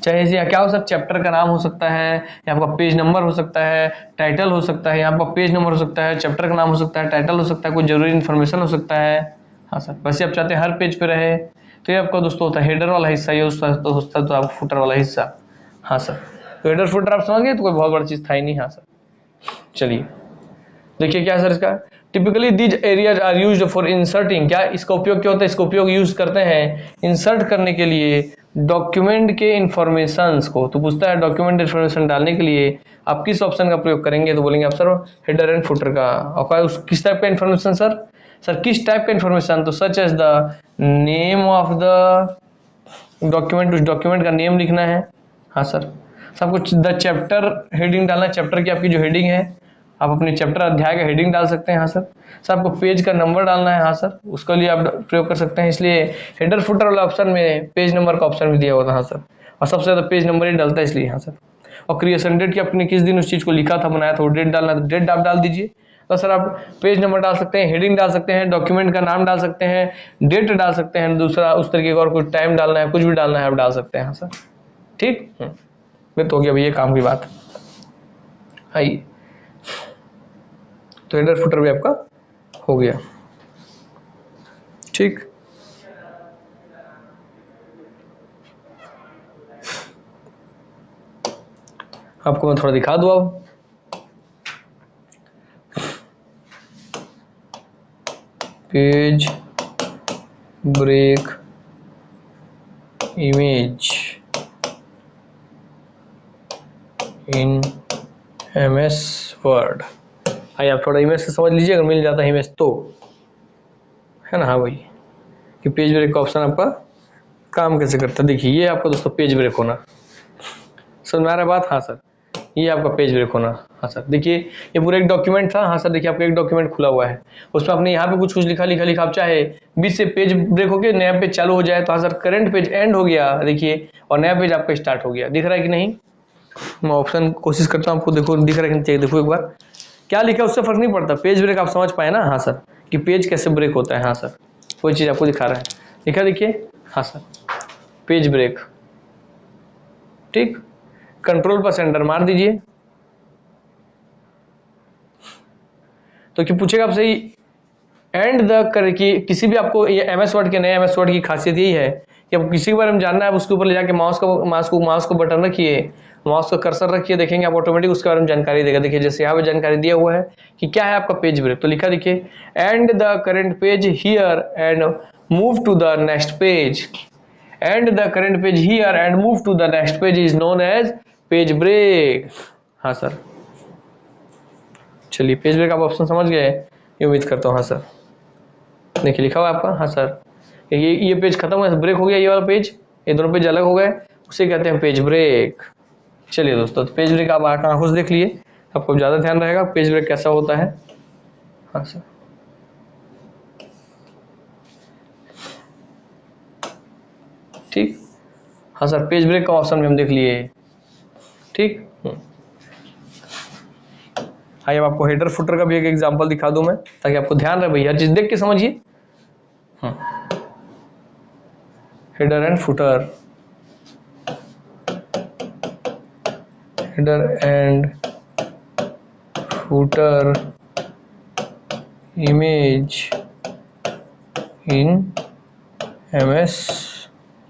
चाहे जी क्या हो, सब चैप्टर का नाम हो सकता है, या आपका पेज नंबर हो सकता है, टाइटल हो सकता है, यहाँ पर पेज नंबर हो सकता है, चैप्टर का नाम हो सकता है, टाइटल हो सकता है, कोई जरूरी इन्फॉर्मेशन हो सकता है। हाँ सर, वैसे आप चाहते हैं हर पेज पे रहे तो ये आपका दोस्तों होता है हेडर वाला हिस्सा, ये होता है तो आपका फुटर वाला हिस्सा। हाँ सर, तो हेडर फुटर आप समझ गए, तो कोई बहुत बड़ी चीज था ही नहीं। हाँ सर। चलिए देखिए क्या सर इसका, typically these areas are used for inserting, क्या इसका उपयोग क्या होता है, इसका उपयोग यूज करते हैं इंसर्ट करने के लिए डॉक्यूमेंट के इंफॉर्मेशंस को। तो पूछता है डॉक्यूमेंट इंफॉर्मेशन डालने के लिए आप किस ऑप्शन का प्रयोग करेंगे, तो बोलेंगे आप सर हेडर एंड फुटर का। और किस टाइप का इंफॉर्मेशन सर, सर किस टाइप का इंफॉर्मेशन, तो such as the name of the document, उस डॉक्यूमेंट का नेम लिखना है। हाँ सर, सब कुछ द चैप्टर हेडिंग डालना है, चैप्टर की आपकी जो हेडिंग है आप अपने चैप्टर अध्याय का हेडिंग डाल सकते हैं। हाँ सर। सर आपको पेज का नंबर डालना है। हाँ सर, उसके लिए आप प्रयोग कर सकते हैं, इसलिए हेडर फुटर वाला ऑप्शन में पेज नंबर का ऑप्शन भी दिया हुआ था। हाँ सर, और सबसे ज़्यादा पेज नंबर ही डलता है इसलिए। हाँ सर, और क्रिएशन डेट की आपने किस दिन उस चीज़ को लिखा था, बनाया था, वो डेट डालना है तो डेट आप डाल दीजिए। तो सर आप पेज नंबर डाल सकते हैं, हेडिंग डाल सकते हैं, डॉक्यूमेंट का नाम डाल सकते हैं, डेट डाल सकते हैं, दूसरा उस तरीके का और कुछ टाइम डालना है, कुछ भी डालना है आप डाल सकते हैं। हाँ सर, ठीक। मैं तो हो गया भैया काम की बात। आइए, तो हेडर फुटर भी आपका हो गया, ठीक। आपको मैं थोड़ा दिखा दूँ अब। Page break image in MS Word. आइए आप थोड़ा इमेज से समझ लीजिए, अगर मिल जाता है इमेज तो, है ना। हाँ भाई, कि पेज ब्रेक का ऑप्शन आपका काम कैसे करता है। देखिए ये आपका दोस्तों पेज ब्रेक होना, समझ में आ रहा है बात। हाँ सर, ये आपका पेज ब्रेक होना। हाँ सर, देखिए ये पूरा एक डॉक्यूमेंट था। हाँ सर, देखिए आपका एक डॉक्यूमेंट खुला हुआ है, उसमें आपने यहाँ पे कुछ कुछ लिखा आप चाहे बीच से पेज ब्रेक हो गया, नया पेज चालू हो जाए तो हाँ सर करंट पेज एंड हो गया, देखिए, और नया पेज आपका स्टार्ट हो गया। दिख रहा है कि नहीं? मैं ऑप्शन कोशिश करता हूँ आपको, देखो दिख रहा है कि नहीं, देखो एक बार क्या लिखा है उससे फर्क नहीं पड़ता, पेज ब्रेक आप समझ पाए ना। हाँ सर, कि पेज कैसे ब्रेक होता है। हाँ सर, कोई चीज़ आपको दिखा रहा है, लिखा देखिए। हाँ सर, पेज ब्रेक, ठीक। कंट्रोल पर सेंटर मार दीजिए तो क्या पूछेगा आपसे, एंड द कर कि किसी भी आपको ये MS वर्ड के नए MS वर्ड की खासियत यही है कि आपको किसी के बारे में जानना है, उसके ऊपर ले जाके माउस को बटन रखिए, माउस को कर्सर रखिए, देखेंगे आप ऑटोमेटिक उसके बारे में जानकारी देगा। देखिए जैसे यहाँ पे जानकारी दिया हुआ है कि क्या है आपका पेज ब्रेक, तो लिखा देखिए end the current page here and move to the next page, end the current page here and move to the next page is known as page break. हाँ सर, चलिए पेज ब्रेक आप option समझ गए, ये उम्मीद करता हूँ। हाँ सर, देखिए लिखा हुआ आपका। हाँ सर, ये पेज खत्म हुआ, ब्रेक हो गया, ये वाला पेज, ये दोनों पेज अलग हो गए, उसे कहते हैं पेज ब्रेक। चलिए दोस्तों, तो पेज ब्रेक आप आंखों से देख लिए, आपको ज़्यादा ध्यान रहेगा पेज ब्रेक कैसा होता है। हाँ सर, ठीक। हाँ सर, पेज ब्रेक का ऑप्शन भी हम देख लिए, ठीक। आइए अब आपको हेडर फुटर का भी एक एग्जांपल दिखा दूं मैं, ताकि आपको ध्यान रहे भैया, हर चीज देख के समझिए। Header and footer, header and footer image in MS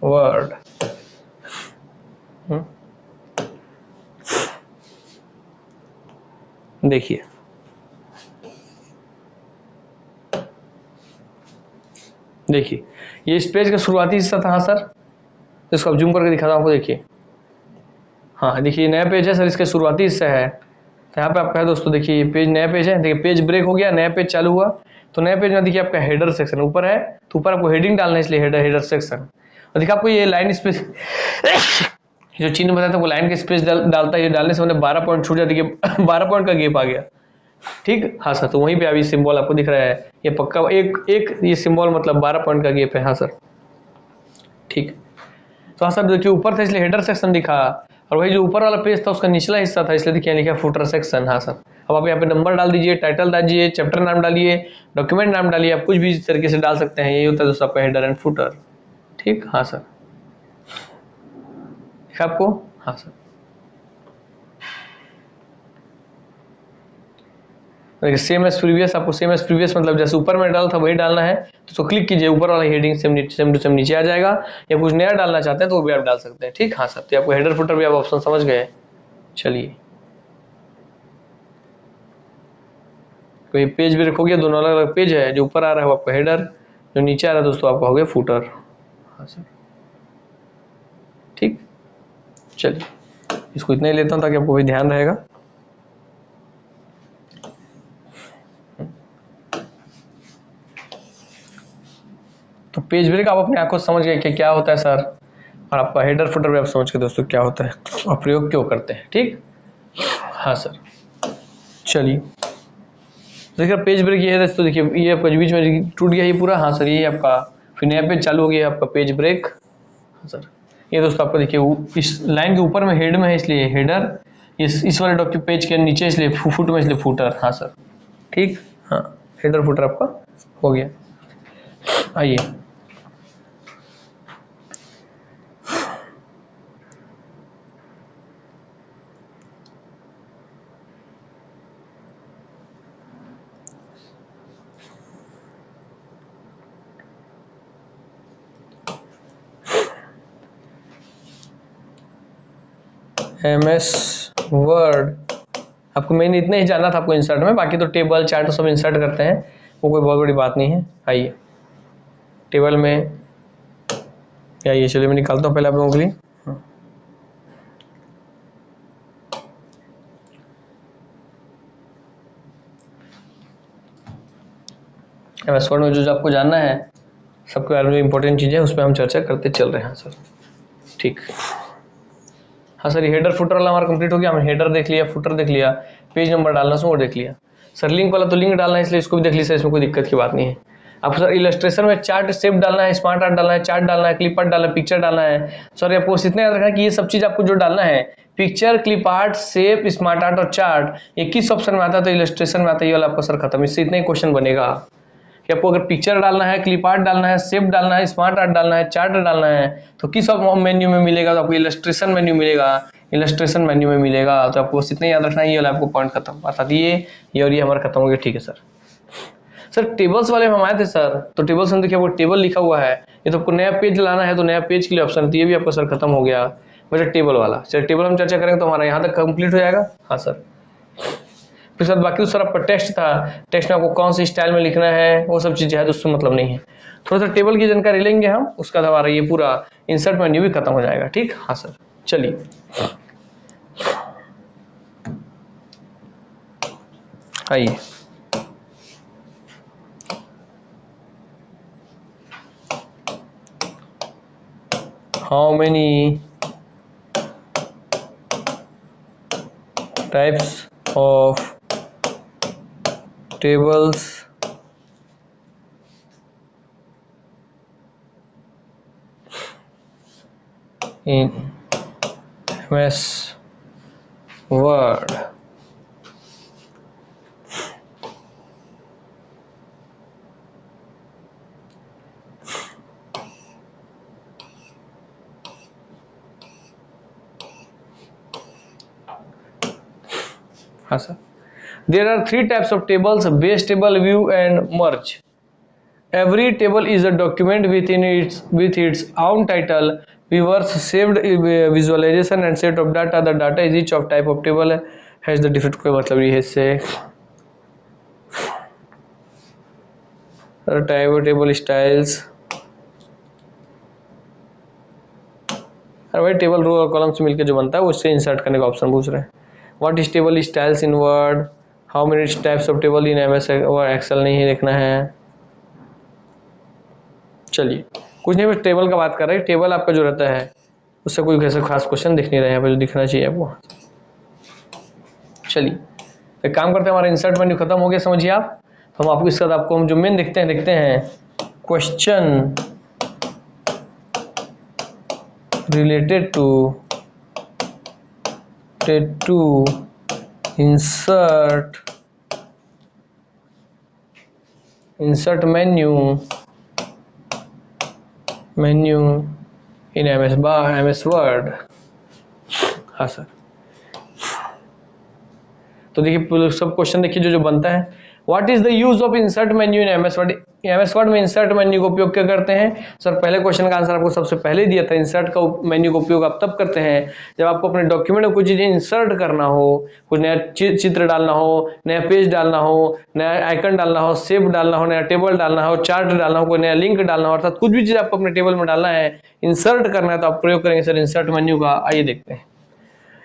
word. देखिए देखिए ये इस पेज का शुरुआती हिस्सा था। हाँ सर, इसको आप जूम करके दिखाता हूँ आपको, देखिए। हाँ देखिए नया पेज है सर, इसका शुरुआती हिस्सा है, तो यहाँ पे आपका है दोस्तों, देखिए पेज नया पेज है, देखिए पेज ब्रेक हो गया, नया पेज चालू हुआ, तो नया पेज में देखिए आपका हेडर सेक्शन ऊपर है, तो ऊपर आपको हेडिंग डालना है, इसलिए हेडर सेक्शन। और देखिए आपको ये लाइन स्पेस जो चिन्ह बताया था वो लाइन के स्पेस डालता है, ये डालने से मैंने 12 पॉइंट छूट जाती है, 12 पॉइंट का गैप आ गया, ठीक। हाँ सर, तो वहीं पे अभी सिंबल आपको दिख रहा है, ये पक्का एक ये सिंबल मतलब 12 पॉइंट का गैप है। हाँ सर, ठीक। तो हाँ सर, देखिए ऊपर था इसलिए हेडर सेक्शन दिखा, और वही जो ऊपर वाला पेज था उसका निचला हिस्सा था, इसलिए देखिए लिखा फुटर सेक्शन। हाँ सर, अब आप यहाँ पे नंबर डाल दीजिए, टाइटल डालिए, चैप्टर नाम डालिए, डॉक्यूमेंट नाम डालिए, आप कुछ भी इस तरीके से डाल सकते हैं, यही होता है दोस्तों आपका हेडर एंड फुटर, ठीक। हाँ सर, ठीक है आपको। हाँ सर, देखिए सेम एज प्रीवियस, आपको सेम एज प्रीवियस मतलब जैसे ऊपर में डाला था वही डालना है, तो उसको क्लिक कीजिए, ऊपर वाला हेडिंग सेम टू सेम नीचे आ जाएगा, या कुछ नया डालना चाहते हैं तो वो भी आप डाल सकते हैं, ठीक। हाँ सर, तो आपको हेडर फुटर भी आप ऑप्शन समझ गए। चलिए, तो ये पेज ब्रेक हो गया, दोनों अलग अलग पेज है, जो ऊपर आ रहा है वो आपका हेडर, जो नीचे आ रहा है दोस्तों आपका हो गया फुटर। हाँ सर, ठीक। चलिए, इसको इतना ही लेता हूँ ताकि आपको भी ध्यान रहेगा। तो पेज ब्रेक आप अपने आंखों से समझ गए कि क्या होता है सर, और आपका हेडर फुटर भी आप समझ के दोस्तों क्या होता है और प्रयोग क्यों करते हैं। ठीक, हाँ सर। चलिए देखिए पेज ब्रेक ये है दोस्तों, देखिए ये आपका बीच में टूट गया ये पूरा। हाँ सर, ये आपका फिर नया पेज चालू हो गया आपका पेज ब्रेक। हाँ सर, ये दोस्तों आपको देखिए इस लाइन के ऊपर में हेड में है इसलिए हेडर, इस वाले डॉक्यूमेंट पेज के नीचे इसलिए फुट में इसलिए फुटर। हाँ सर, ठीक, हाँ हेडर फुटर आपका हो गया। आइए MS वर्ड आपको मेन इतना ही जानना था आपको इंसर्ट में, बाकी तो टेबल चार्ट सब इंसर्ट करते हैं, वो कोई बहुत बड़ी बात नहीं है। आइए टेबल में आइए, चलिए मैं निकालता हूँ पहले आप लोगों के लिए। MS वर्ड में जो आपको जानना है सबके बारे में इंपॉर्टेंट चीज़ें उस पर हम चर्चा करते चल रहे हैं सर। ठीक, हाँ सर, ये हेडर फुटर वाला हमारा कंप्लीट हो गया। हमने हेडर देख लिया, फुटर देख लिया, पेज नंबर डालना उसमें वो देख लिया। सर लिंक वाला तो लिंक डालना है इसलिए इसको भी देख लीजिए, इसमें कोई दिक्कत की बात नहीं है। आपको सर इलस्ट्रेशन में चार्ट शेप डालना है, स्मार्ट आर्ट डालना है, चार्ट डालना है, क्लिप आर्ट डालना है, पिक्चर डालना है। सर आपको इतना याद रखना कि ये सब चीज़ आपको जो डालना है picture, clip art, shape, smart art और चार्ट, ये किस ऑप्शन में आता है तो इलस्ट्रेशन में आता है। ये वाला आपका सर खत्म, इससे इतना ही क्वेश्चन बनेगा कि आपको अगर पिक्चर डालना है, क्लिप आर्ट डालना है, शेप डालना है, स्मार्ट आर्ट डालना है, चार्ट डालना है तो किस मेन्यू में मिलेगा, तो आपको इलस्ट्रेशन मेन्यू मिलेगा, इलस्ट्रेशन मेन्यू में मिलेगा। तो आपको बस इतना याद रखना है, ये वाला आपको पॉइंट खत्म, बता दिए ये और ये हमारा खत्म हो गया। ठीक है सर। सर टेबल्स वाले में हम आए थे सर, तो टेबल्स में देखिए वो टेबल लिखा हुआ है, ये तो आपको नया पेज लाना है तो नया पेज के लिए ऑप्शन है, ये भी आपका सर खत्म हो गया। बचा टेबल वाला, सर टेबल हम चर्चा करेंगे तो हमारा यहाँ तक कंप्लीट हो जाएगा। हाँ सर, फिर सर बाकी तो सर आपका टेक्स्ट था, टेक्स्ट में आपको कौन सी स्टाइल में लिखना है वो सब चीज़ें है तो उससे मतलब नहीं है। थोड़ा सा टेबल की जानकारी लेंगे हम, उसका हमारा ये पूरा इंसर्ट मेन्यू भी खत्म हो जाएगा। ठीक, हाँ सर। चलिए आइए how many types of tables in MS Word। हाँ sir, there are three types of tables: base table, view and merge. Every table is a document with its own title, viewers, saved visualization and set of data. The data is each of type of table has the different, कोई मतलब नहीं है इससे। Table styles, अरे भाई table रो और column से मिलकर जो बनता है वो इससे इंसर्ट करने का ऑप्शन पूछ रहे हैं। What is table styles in word, how many types of table in MS और एक्सेल नहीं देखना है। चलिए कुछ नहीं, बस टेबल का बात कर रहे हैं। टेबल आपका जो रहता है उससे कोई कैसे खास क्वेश्चन दिख नहीं रहे हैं जो दिखना चाहिए आपको। चलिए एक काम करते हैं, हमारा इंसर्ट मेन्यू खत्म हो गया समझिए आप। तो हम आपको इसके बाद आपको हम जो मेन देखते हैं question related to insert menu in MS Word। हाँ सर, तो देखिए सब क्वेश्चन देखिए जो बनता है। What is the use of insert menu in MS Word। MS Word में इंसर्ट मेन्यू का उपयोग क्या करते हैं सर, पहले क्वेश्चन का आंसर आपको सबसे पहले दिया था। इंसर्ट का मेन्यू का उपयोग आप तब करते हैं जब आपको अपने डॉक्यूमेंट में कुछ चीजें इंसर्ट करना हो, कुछ नया चित्र डालना हो, नया पेज डालना हो, नया आइकन डालना हो, शेप डालना हो, नया टेबल डालना हो, चार्ट डालना हो, कोई नया लिंक डालना हो, अर्थात कुछ भी चीज आपको अपने टेबल में डालना है, इंसर्ट करना है तो आप प्रयोग करेंगे सर इंसर्ट मेन्यू का। आइए देखते हैं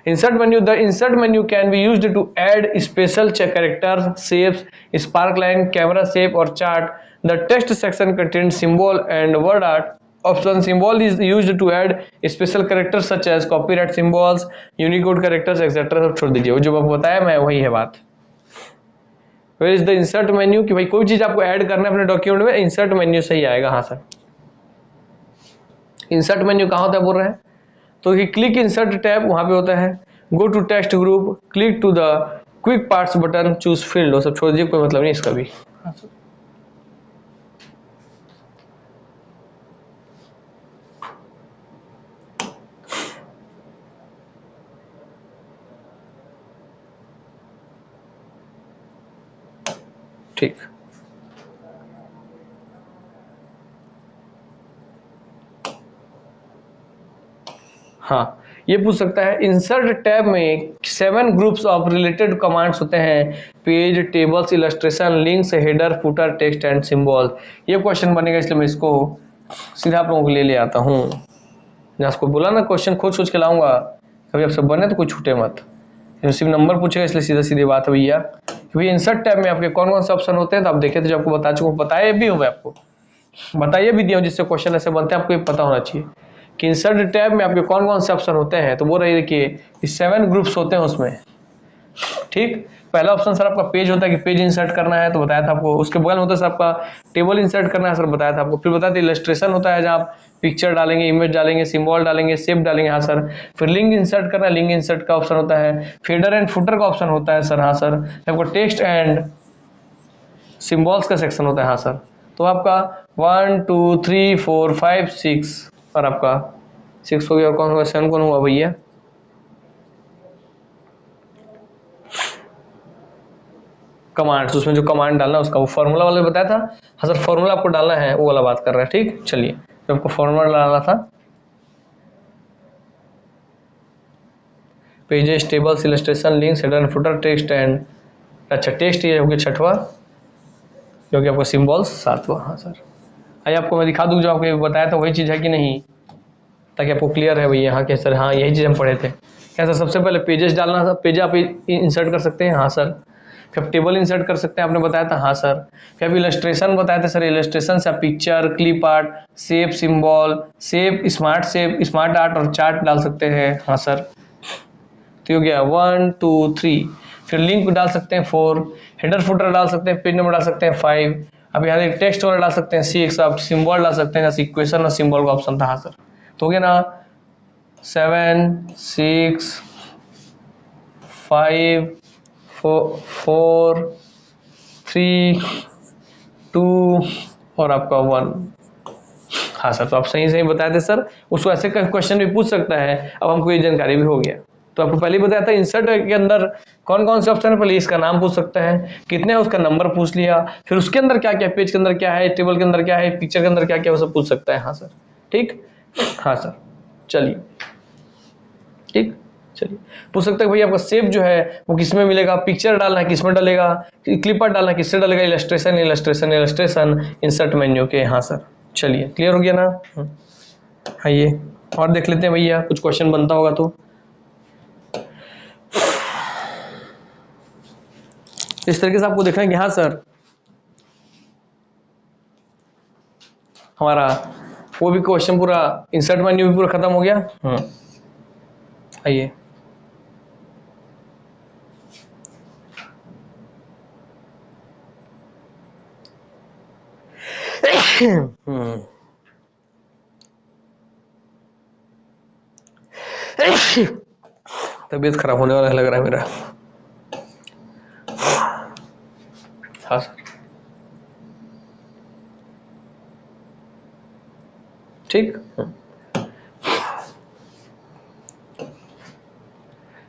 insert menu। The insert menu can be used to add special characters, shapes, spark line, camera shape or chart. The text section contains symbol and word art option symbol is used to add special characters such as copyright symbols, Unicode characters etcetera. सब छोड़ दीजिए, वो जो आपको बताया मैं वही है बात। Where is the insert menu, कि भाई कोई चीज आपको ऐड करना है अपने डॉक्यूमेंट में, इंसर्ट मेन्यू सही आएगा। हाँ सर, इंसर्ट मेन्यू कहाँ होता है बोल रहे हैं, तो कि क्लिक इंसर्ट टैब वहां पे होता है, go to text group, click to the quick parts button, choose field, वो सब छोड़ दीजिए, कोई मतलब नहीं इसका भी। ठीक, हाँ ये पूछ सकता है इंसर्ट टैब में 7 ग्रुप्स ऑफ रिलेटेड कमांड्स होते हैं, page, tables, illustration, links, header, footer, text and symbol. ये क्वेश्चन बनेगा, इसलिए मैं इसको सीधा आप लोगों को ले आता हूँ। मैं आपको बोला ना क्वेश्चन खुद सोच के लाऊंगा, कभी आपसे बने तो कोई छूटे मत, सिर्फ नंबर पूछेगा, इसलिए सीधा सीधी बात है भैया। क्योंकि इंसर्ट टैब में आपके कौन कौन से ऑप्शन होते हैं, तो आप देखे थे जो आपको बता चुका, बताया भी होगा आपको, बताइए भी दिया जिससे क्वेश्चन ऐसे बनते हैं, आपको ये पता होना चाहिए कि इंसर्ट टैब में आपके कौन कौन से ऑप्शन होते हैं। तो वो रही देखिए 7 ग्रुप्स होते हैं उसमें। ठीक, पहला ऑप्शन सर आपका पेज होता है कि पेज इंसर्ट करना है, तो बताया था आपको। उसके बगल में होता है सर आपका टेबल इंसर्ट करना है, सर बताया था आपको। फिर बताया था इलस्ट्रेशन होता है, जहाँ आप पिक्चर डालेंगे, इमेज डालेंगे, सिंबल डालेंगे, शेप डालेंगे। हाँ सर। फिर लिंक इंसर्ट करना है, लिंक इंसर्ट का ऑप्शन होता है। फेडर एंड फुटर का ऑप्शन होता है सर। हाँ सर। आपको टेक्स्ट एंड सिंबल्स का सेक्शन होता है। हाँ सर। तो आपका 1 2 3 4 5 6 और आपका 6 हो गया, और कौन होगा 7 कौन हुआ भैया, कमांड्स। उसमें जो कमांड डालना है उसका वो फॉर्मूला वाला बताया था। हाँ सर, फॉर्मूला आपको डालना है, वो वाला बात कर रहे हैं। ठीक, चलिए, तो आपको फॉर्मूला डालना था, pages, tables, illustration, links, header and footer, text and, अच्छा टेक्स्ट ये हो गया 6वां, क्योंकि आपका सिंबल्स 7वां। हाँ सर। आइए आपको मैं दिखा दूँ, जो आपको बताया था वही चीज़ है कि नहीं, ताकि आपको क्लियर है भैया। हाँ क्या सर, हाँ यही चीज़ हम पढ़े थे। क्या सर, सबसे पहले पेजेस डालना था, पेज आप इंसर्ट कर सकते हैं। हाँ सर। फिर टेबल इंसर्ट कर सकते हैं, आपने बताया था। हाँ सर। फिर आप इलस्ट्रेशन बताए थे सर, इलस्ट्रेशन से आप picture, clip art, shape, symbol, shape, smart art और चार्ट डाल सकते हैं। हाँ सर। तो हो गया 1 2 3। फिर लिंक डाल सकते हैं 4, हेडर फुटर डाल सकते हैं, पेज नंबर डाल सकते हैं 5। अब यहाँ टेक्स्ट वाला डाल सकते हैं 6, आप सिंबल डाल सकते हैं, जैसे इक्वेशन और सिंबल का ऑप्शन था। हाँ सर। तो हो गया ना 7 6 5 4 3 2 और आपका 1। हाँ सर, तो आप सही सही बताए थे सर। उसको ऐसे क्वेश्चन भी पूछ सकता है। अब हमको ये जानकारी भी हो गया। तो आपको पहले ही बताया था इंसर्ट के अंदर कौन कौन से ऑप्शन है, पहले इसका नाम पूछ सकता है, कितने है उसका नंबर पूछ लिया, फिर उसके अंदर क्या क्या, पेज के अंदर क्या है, टेबल के अंदर क्या है, पिक्चर के अंदर क्या क्या, वो सब पूछ सकता है। हाँ सर। ठीक, हाँ सर। चलिए, ठीक, चलिए, पूछ सकते हैं भैया आपका शेप जो है वो किसमें मिलेगा, पिक्चर डालना है किसमें डालेगा, क्लिपर डालना है किससे डालेगा, illustration illustration illustration insert menu के। हाँ सर। चलिए, क्लियर हो गया ना। आइए और देख लेते हैं भैया, कुछ क्वेश्चन बनता होगा तो। इस तरीके से आपको देखना है कि हाँ सर, हमारा वो भी क्वेश्चन पूरा इंसर्ट मेन्यू भी पूरा खत्म हो गया। आइए, तबीयत खराब होने वाला लग रहा है मेरा। हाँ सर। ठीक,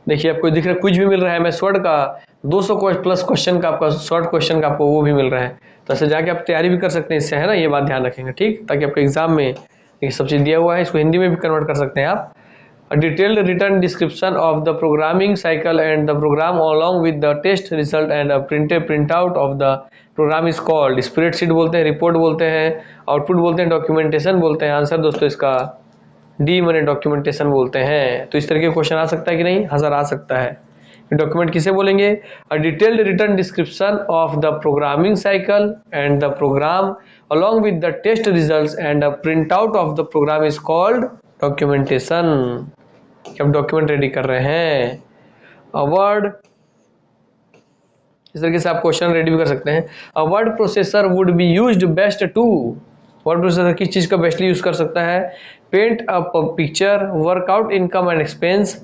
देखिए आपको दिख रहा है कुछ भी मिल रहा है। मैं शॉर्ट का 200 प्लस क्वेश्चन का आपका शॉर्ट क्वेश्चन का आपको वो भी मिल रहा है, तो ऐसे जाके आप तैयारी भी कर सकते हैं इससे, है ना। ये बात ध्यान रखेंगे, ठीक, ताकि आपके एग्जाम में ये सब चीज़ दिया हुआ है, इसको हिंदी में भी कन्वर्ट कर सकते हैं आप। A detailed written description of the programming cycle and the program along with the test result and a printout of the program is called spreadsheet बोलते हैं, रिपोर्ट बोलते हैं, आउटपुट बोलते हैं, डॉक्यूमेंटेशन बोलते हैं। आंसर दोस्तों इसका डी मैंने डॉक्यूमेंटेशन बोलते हैं। तो इस तरह के क्वेश्चन आ सकता है कि नहीं, हज़ार आ सकता है। डॉक्यूमेंट किसे बोलेंगे? A detailed written description of the programming cycle and the program along with the test results and a printout of the program is called documentation। अब डॉक्यूमेंट रेडी कर रहे हैं। अ वर्ड, इस तरीके से आप क्वेश्चन रेडी भी कर सकते हैं। A word processor would be used best to, word processor किस चीज का बेस्टली यूज कर सकता है? Paint a picture, work out income and expense,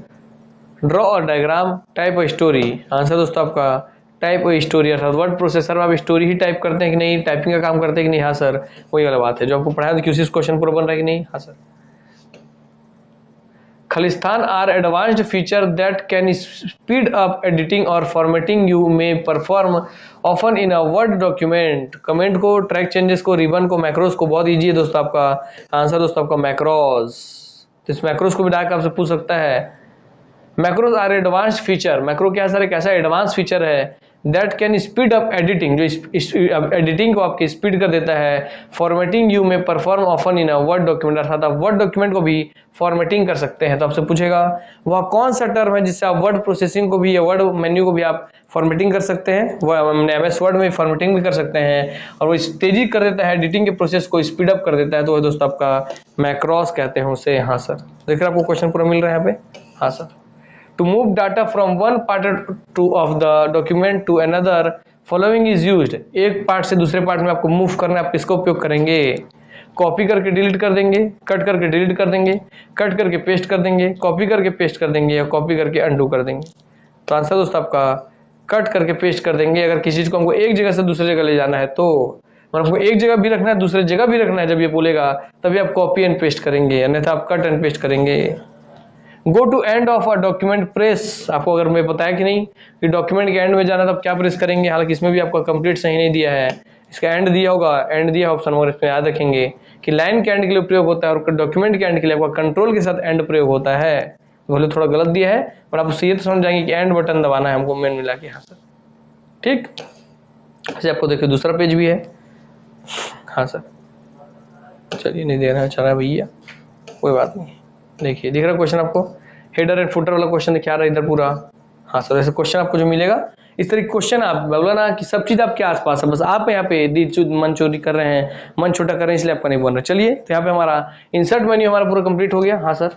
draw a diagram, type a story. Answer दोस्तों आपका टाइप अ स्टोरी। अर्थात वर्ड प्रोसेसर में आप स्टोरी ही टाइप करते हैं कि नहीं, टाइपिंग का काम करते हैं कि नहीं? हाँ सर, वही वाला बात है जो आपको पढ़ाया था कि उसी क्वेश्चन पूरा बन रहा है कि नहीं? हाँ सर। खालिस्तान are advanced feature that can speed up editing और formatting you may perform often in a word document. Comment को, ट्रैक चेंजेस को, रिबन को, मैक्रोस को बहुत ईजी है दोस्तों आपका। आंसर दोस्तों आपका मैक्रोस। तो इस मैक्रोस को भी डायरेक्ट आपसे पूछ सकता है। Macros are advanced feature, macro क्या सर, एक ऐसा एडवांस फीचर है that can speed up editing, जो एडिटिंग को आपकी स्पीड कर देता है। Formatting you may perform often in a word document, अर्थात आप वर्ड डॉक्यूमेंट को भी फॉर्मेटिंग कर सकते हैं। तो आपसे पूछेगा वह कौन सा टर्म है जिससे आप वर्ड प्रोसेसिंग को भी या वर्ड मेन्यू को भी आप फॉर्मेटिंग कर सकते हैं? वो एमएस वर्ड में फॉर्मेटिंग भी कर सकते हैं और वो तेजी कर देता है, एडिटिंग के प्रोसेस को स्पीड अप कर देता है। तो वो दोस्तों आपका मैक्रोस कहते हैं उसे। हाँ सर, देखिए आपको क्वेश्चन पूरा मिल रहा है यहाँ पे। हाँ sir. To move data from one part of the document to another, following is used। एक पार्ट से दूसरे पार्ट में आपको मूव करना है, आप किसका उपयोग करेंगे? कॉपी करके डिलीट कर देंगे, कट करके डिलीट कर देंगे, कट करके पेस्ट कर देंगे, कॉपी करके पेस्ट कर देंगे या कॉपी करके अंडू कर देंगे। तो आंसर दोस्तों आपका कट करके पेस्ट कर देंगे। अगर किसी चीज को हमको एक जगह से दूसरी जगह ले जाना है तो, और हमको एक जगह भी रखना है दूसरी जगह भी रखना है, जब ये बोलेगा तभी आप कॉपी एंड पेस्ट करेंगे, अन्यथा आप कट एंड पेस्ट करेंगे। Go to end of a document press, आपको अगर मैं बताया कि नहीं कि डॉक्यूमेंट के एंड में जाना तो आप क्या प्रेस करेंगे? हालांकि इसमें भी आपका कंप्लीट सही नहीं दिया है, इसका एंड दिया होगा, एंड दिया ऑप्शन, मगर इसमें याद रखेंगे कि लाइन के एंड के लिए प्रयोग होता है और डॉक्यूमेंट के एंड के लिए आपका कंट्रोल के साथ एंड प्रयोग होता है। बोले थोड़ा गलत दिया है, पर आप उससे ये तो समझ जाएंगे कि एंड बटन दबाना है हमको मेन मिला के। हाँ सर, ठीक। ऐसे आपको देखिए दूसरा पेज भी है। हाँ सर, चलिए नहीं दे रहा है, चला भैया, कोई बात नहीं। देखिए दिख रहा क्वेश्चन आपको, हेडर एंड फुटर वाला क्वेश्चन क्या रहा है इधर पूरा। हाँ सर, ऐसे क्वेश्चन आपको जो मिलेगा इस तरह क्वेश्चन, आप बोला ना कि सब चीज आपके आसपास है, बस आप यहाँ पे मन चोरी कर रहे हैं, मन छोटा कर रहे हैं, इसलिए आपका नहीं बन रहा। चलिए तो यहाँ पे हमारा इंसर्ट मेन्यू हमारा पूरा कंप्लीट हो गया। हाँ सर,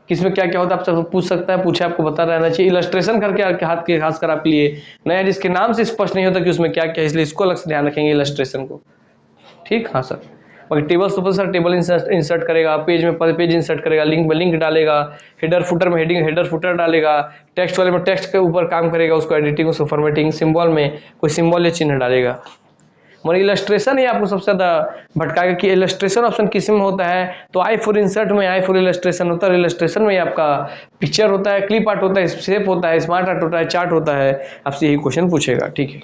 किसमें क्या क्या होता है आपसे पूछ सकता है, पूछे आपको बता रहना चाहिए। इलस्ट्रेशन करके आपके हाथ के खासकर आपके लिए नया, जिसके नाम से स्पष्ट नहीं होता कि उसमें क्या क्या, इसलिए इसको अलग से ध्यान रखेंगे इलस्ट्रेशन को। ठीक। हाँ सर, बाकी table super sir table insert करेगा, पेज में पेज इंसर्ट करेगा, लिंक में लिंक डालेगा, हेडर फुटर में हेडिंग हेडर फुटर डालेगा, टेक्स्ट वाले में टेक्स्ट के ऊपर काम करेगा, उसको एडिटिंग उसको फॉर्मेटिंग, सिंबल में कोई सिंबल या चिन्ह डालेगा। मतलब इलस्ट्रेशन ही आपको सबसे ज्यादा भटकाएगा कि इलस्ट्रेशन ऑप्शन किस में होता है, तो आई फॉर इंसर्ट में आई फॉर इलस्ट्रेशन होता है। इलस्ट्रेशन में आपका पिक्चर होता है, क्लिप आर्ट होता है, शेप होता है, स्मार्ट आर्ट होता है, चार्ट होता है। आपसे यही क्वेश्चन पूछेगा। ठीक है,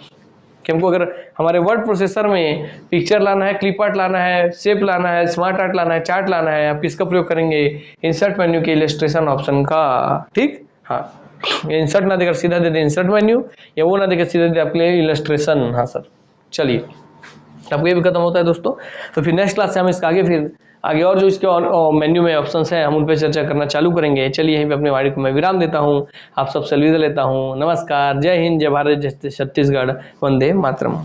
कि हमको अगर हमारे वर्ड प्रोसेसर में पिक्चर लाना है, क्लिप आर्ट लाना है, शेप लाना है, स्मार्ट आर्ट लाना है, चार्ट लाना है, आप किसका प्रयोग करेंगे? इंसर्ट मेन्यू के इलस्ट्रेशन ऑप्शन का। ठीक। हाँ, इंसर्ट ना देकर सीधा दे दे इंसर्ट मेन्यू, या वो ना देकर सीधा दे आपके लिए इलस्ट्रेशन। हाँ सर, चलिए आपको ये भी खत्म होता है दोस्तों। तो फिर नेक्स्ट क्लास से हम इसका आगे और जो इसके मेन्यू में ऑप्शंस हैं हम उन पर चर्चा करना चालू करेंगे। चलिए यहीं पे अपने वाणी को मैं विराम देता हूँ, आप सबसे अलविदा लेता हूँ। नमस्कार, जय हिंद, जय भारत, जय छत्तीसगढ़, वंदे मातरम।